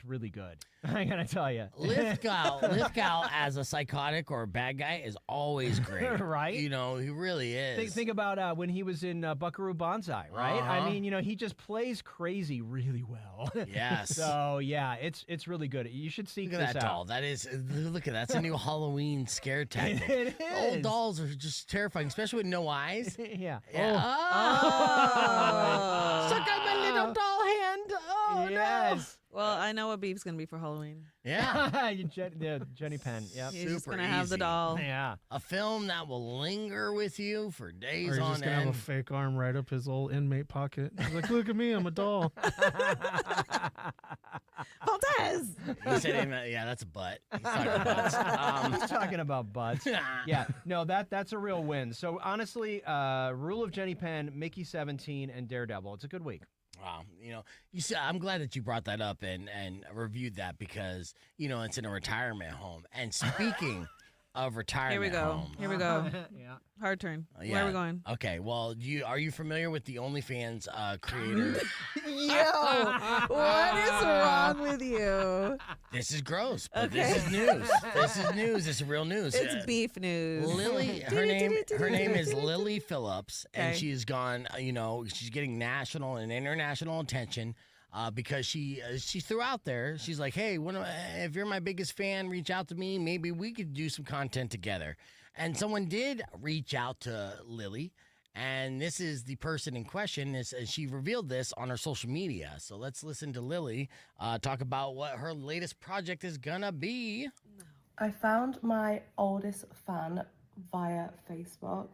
Speaker 5: really good. I gotta tell you,
Speaker 1: Lithgow as a psychotic or a bad guy is always great,
Speaker 5: right?
Speaker 1: He really is.
Speaker 5: Think about when he was in Buckaroo Banzai, right? I mean, he just plays crazy really well.
Speaker 1: Yes.
Speaker 5: So yeah, it's really good. You should seek
Speaker 1: Look at
Speaker 5: this
Speaker 1: that
Speaker 5: out.
Speaker 1: doll. That is. Look at that's a new Halloween scare tactic.
Speaker 5: It is.
Speaker 1: Old dolls are just terrifying, especially with no eyes.
Speaker 5: Yeah.
Speaker 1: Oh. Suck on my little doll hand. Oh
Speaker 5: yes.
Speaker 4: Well, I know what Beef's gonna be for Halloween.
Speaker 1: Yeah.
Speaker 5: Jenny Penn. Yep.
Speaker 4: He's just gonna have the doll.
Speaker 5: Yeah.
Speaker 1: A film that will linger with you for days
Speaker 2: Or he's
Speaker 1: on
Speaker 2: just gonna
Speaker 1: end.
Speaker 2: have a fake arm right up his old inmate pocket. He's like, look at me, I'm a doll.
Speaker 4: Valdez.
Speaker 1: He said, yeah, that's a butt. He's talking butts.
Speaker 5: He's talking about butts. Yeah, no, that's a real win. So honestly, Rule of Jenny Penn, Mickey 17, and Daredevil. It's a good week.
Speaker 1: Wow, you see, I'm glad that you brought that up and reviewed that because it's in a retirement home. And speaking of retirement homes,
Speaker 4: Here we go.
Speaker 5: Yeah.
Speaker 4: Hard turn.
Speaker 1: yeah.
Speaker 4: Where are we going?
Speaker 1: Okay, well, are you familiar with the OnlyFans creator?
Speaker 4: Yo, what is wrong with you?
Speaker 1: This is gross, but this is news. This is news. This is real news.
Speaker 4: It's beef news.
Speaker 1: Lily, her name is Lily Phillips, and
Speaker 4: Okay.
Speaker 1: she's gone. She's getting national and international attention because she threw out there. She's like, hey, if you're my biggest fan, reach out to me. Maybe we could do some content together. And someone did reach out to Lily, and this is the person in question. She revealed this on her social media. So let's listen to Lily talk about what her latest project is gonna be.
Speaker 9: I found my oldest fan via Facebook,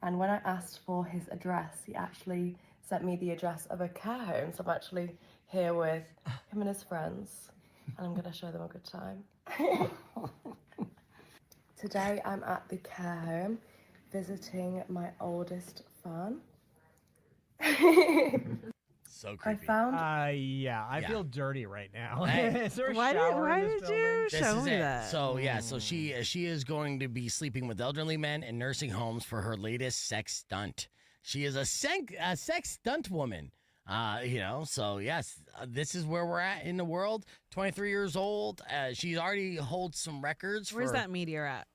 Speaker 9: and when I asked for his address, he actually sent me the address of a care home. So I'm actually here with him and his friends, and I'm going to show them a good time. Today I'm at the care home visiting my oldest fan.
Speaker 1: So
Speaker 9: I
Speaker 1: creepy.
Speaker 9: found
Speaker 5: I feel dirty right now.
Speaker 1: Hey.
Speaker 5: Is there a
Speaker 4: Why
Speaker 5: shower in
Speaker 4: did
Speaker 5: this
Speaker 4: you
Speaker 5: building?
Speaker 1: This
Speaker 4: show
Speaker 1: is
Speaker 4: me
Speaker 1: it.
Speaker 4: that?
Speaker 1: So she is going to be sleeping with elderly men in nursing homes for her latest sex stunt. She is a sex stunt woman. So yes, this is where we're at in the world. 23 years old. She already holds some records.
Speaker 4: Where's that meteor at?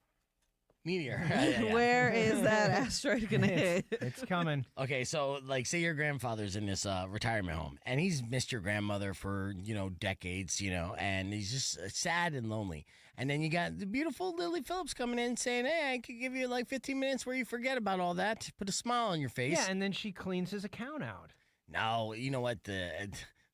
Speaker 1: Meteor? Yeah.
Speaker 4: Where is that asteroid gonna hit?
Speaker 5: It's coming.
Speaker 1: Okay, so say your grandfather's in this retirement home, and he's missed your grandmother for decades, and he's just sad and lonely. And then you got the beautiful Lily Phillips coming in saying, "Hey, I could give you 15 minutes where you forget about all that, put a smile on your face."
Speaker 5: Yeah, and then she cleans his account out.
Speaker 1: No, you know what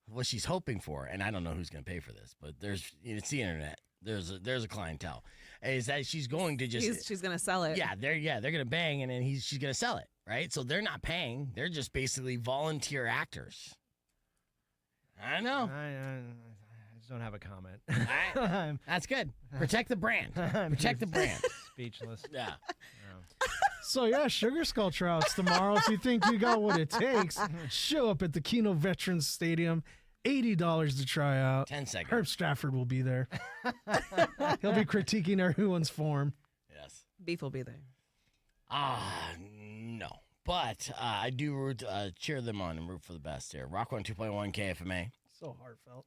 Speaker 1: what she's hoping for, and I don't know who's going to pay for this, but it's the internet. There's a clientele, is that she's going to just
Speaker 4: She's gonna sell it.
Speaker 1: Yeah, they're gonna bang, and then she's gonna sell it, right? So they're not paying; they're just basically volunteer actors. I know.
Speaker 5: I just don't have a comment.
Speaker 1: All right. That's good. Protect the brand. Protect the brand.
Speaker 5: Speechless.
Speaker 1: Yeah.
Speaker 2: So yeah, Sugar Skull Trouts tomorrow. If you think you got what it takes, show up at the Keno Veterans Stadium. $80 to try out.
Speaker 1: 10 seconds.
Speaker 2: Herb Stratford will be there. He'll be critiquing our Who One's form.
Speaker 1: Yes.
Speaker 4: Beef will be there.
Speaker 1: No. But I do cheer them on and root for the best here. Rock 102.1 KFMA.
Speaker 2: So heartfelt.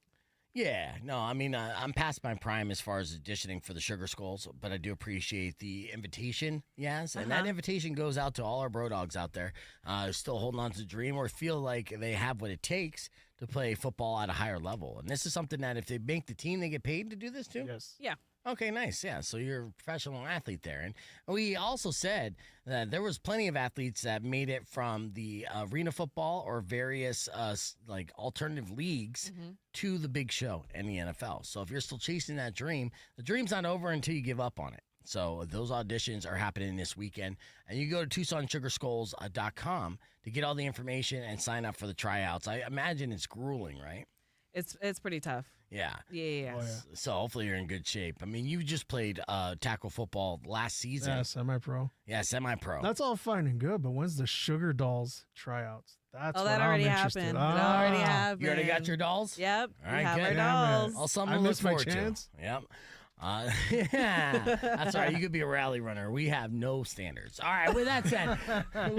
Speaker 1: Yeah, no, I mean, I'm past my prime as far as auditioning for the Sugar Skulls, but I do appreciate the invitation, yes, and that invitation goes out to all our bro dogs out there still holding on to the dream or feel like they have what it takes to play football at a higher level. And this is something that if they make the team, they get paid to do this too?
Speaker 2: Yes.
Speaker 4: Yeah.
Speaker 1: Okay, nice. Yeah, so you're a professional athlete there. And we also said that there was plenty of athletes that made it from the arena football or various like alternative leagues to the big show in the NFL. So if you're still chasing that dream, the dream's not over until you give up on it. So those auditions are happening this weekend. And you go to TucsonSugarskulls.com to get all the information and sign up for the tryouts. I imagine it's grueling, right?
Speaker 4: It's pretty tough.
Speaker 1: Yeah.
Speaker 4: Yeah.
Speaker 2: Oh, yeah.
Speaker 1: So hopefully you're in good shape. I mean, you just played tackle football last season.
Speaker 2: Yeah, semi-pro.
Speaker 1: Yeah, semi-pro.
Speaker 2: That's all fine and good, but when's the Sugar Dolls tryouts? That's
Speaker 4: Oh,
Speaker 2: what
Speaker 4: that
Speaker 2: I'm
Speaker 4: already
Speaker 2: interested.
Speaker 4: happened. It already happened.
Speaker 1: You already got your dolls?
Speaker 4: Yep.
Speaker 1: All right,
Speaker 4: we have
Speaker 1: good.
Speaker 4: our
Speaker 2: Damn it.
Speaker 4: dolls.
Speaker 1: All something
Speaker 2: I
Speaker 1: to look
Speaker 2: missed my
Speaker 1: forward to.
Speaker 2: chance.
Speaker 1: Yep. Yeah, that's all right. You could be a rally runner. We have no standards. All right, with that said,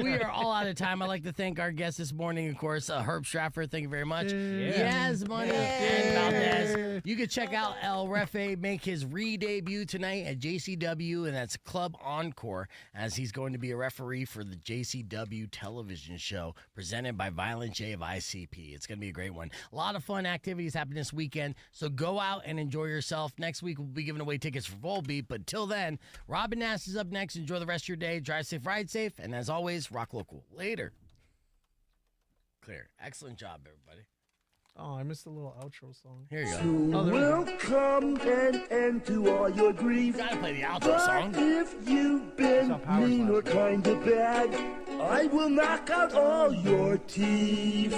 Speaker 1: we are all out of time. I'd like to thank our guest this morning, of course, Herb Stratford. Thank you very much. Yas Money and Valdez. You can check out El Refe make his re-debut tonight at JCW, and that's Club Encore, as he's going to be a referee for the JCW television show presented by Violent J of ICP. It's going to be a great one. A lot of fun activities happen this weekend, so go out and enjoy yourself. Next week, we'll be giving away tickets for Volbeat, but till then, Robin Nass is up next. Enjoy the rest of your day. Drive safe, ride safe, and as always, rock local. Later. Clear. Excellent job, everybody.
Speaker 2: Oh, I missed the little outro song.
Speaker 1: Here you go.
Speaker 2: Oh, there we go.
Speaker 10: Welcome and end to all your grief.
Speaker 1: Gotta play the outro
Speaker 10: But
Speaker 1: song.
Speaker 10: if you've been mean or kind of bad, I will knock out all your teeth.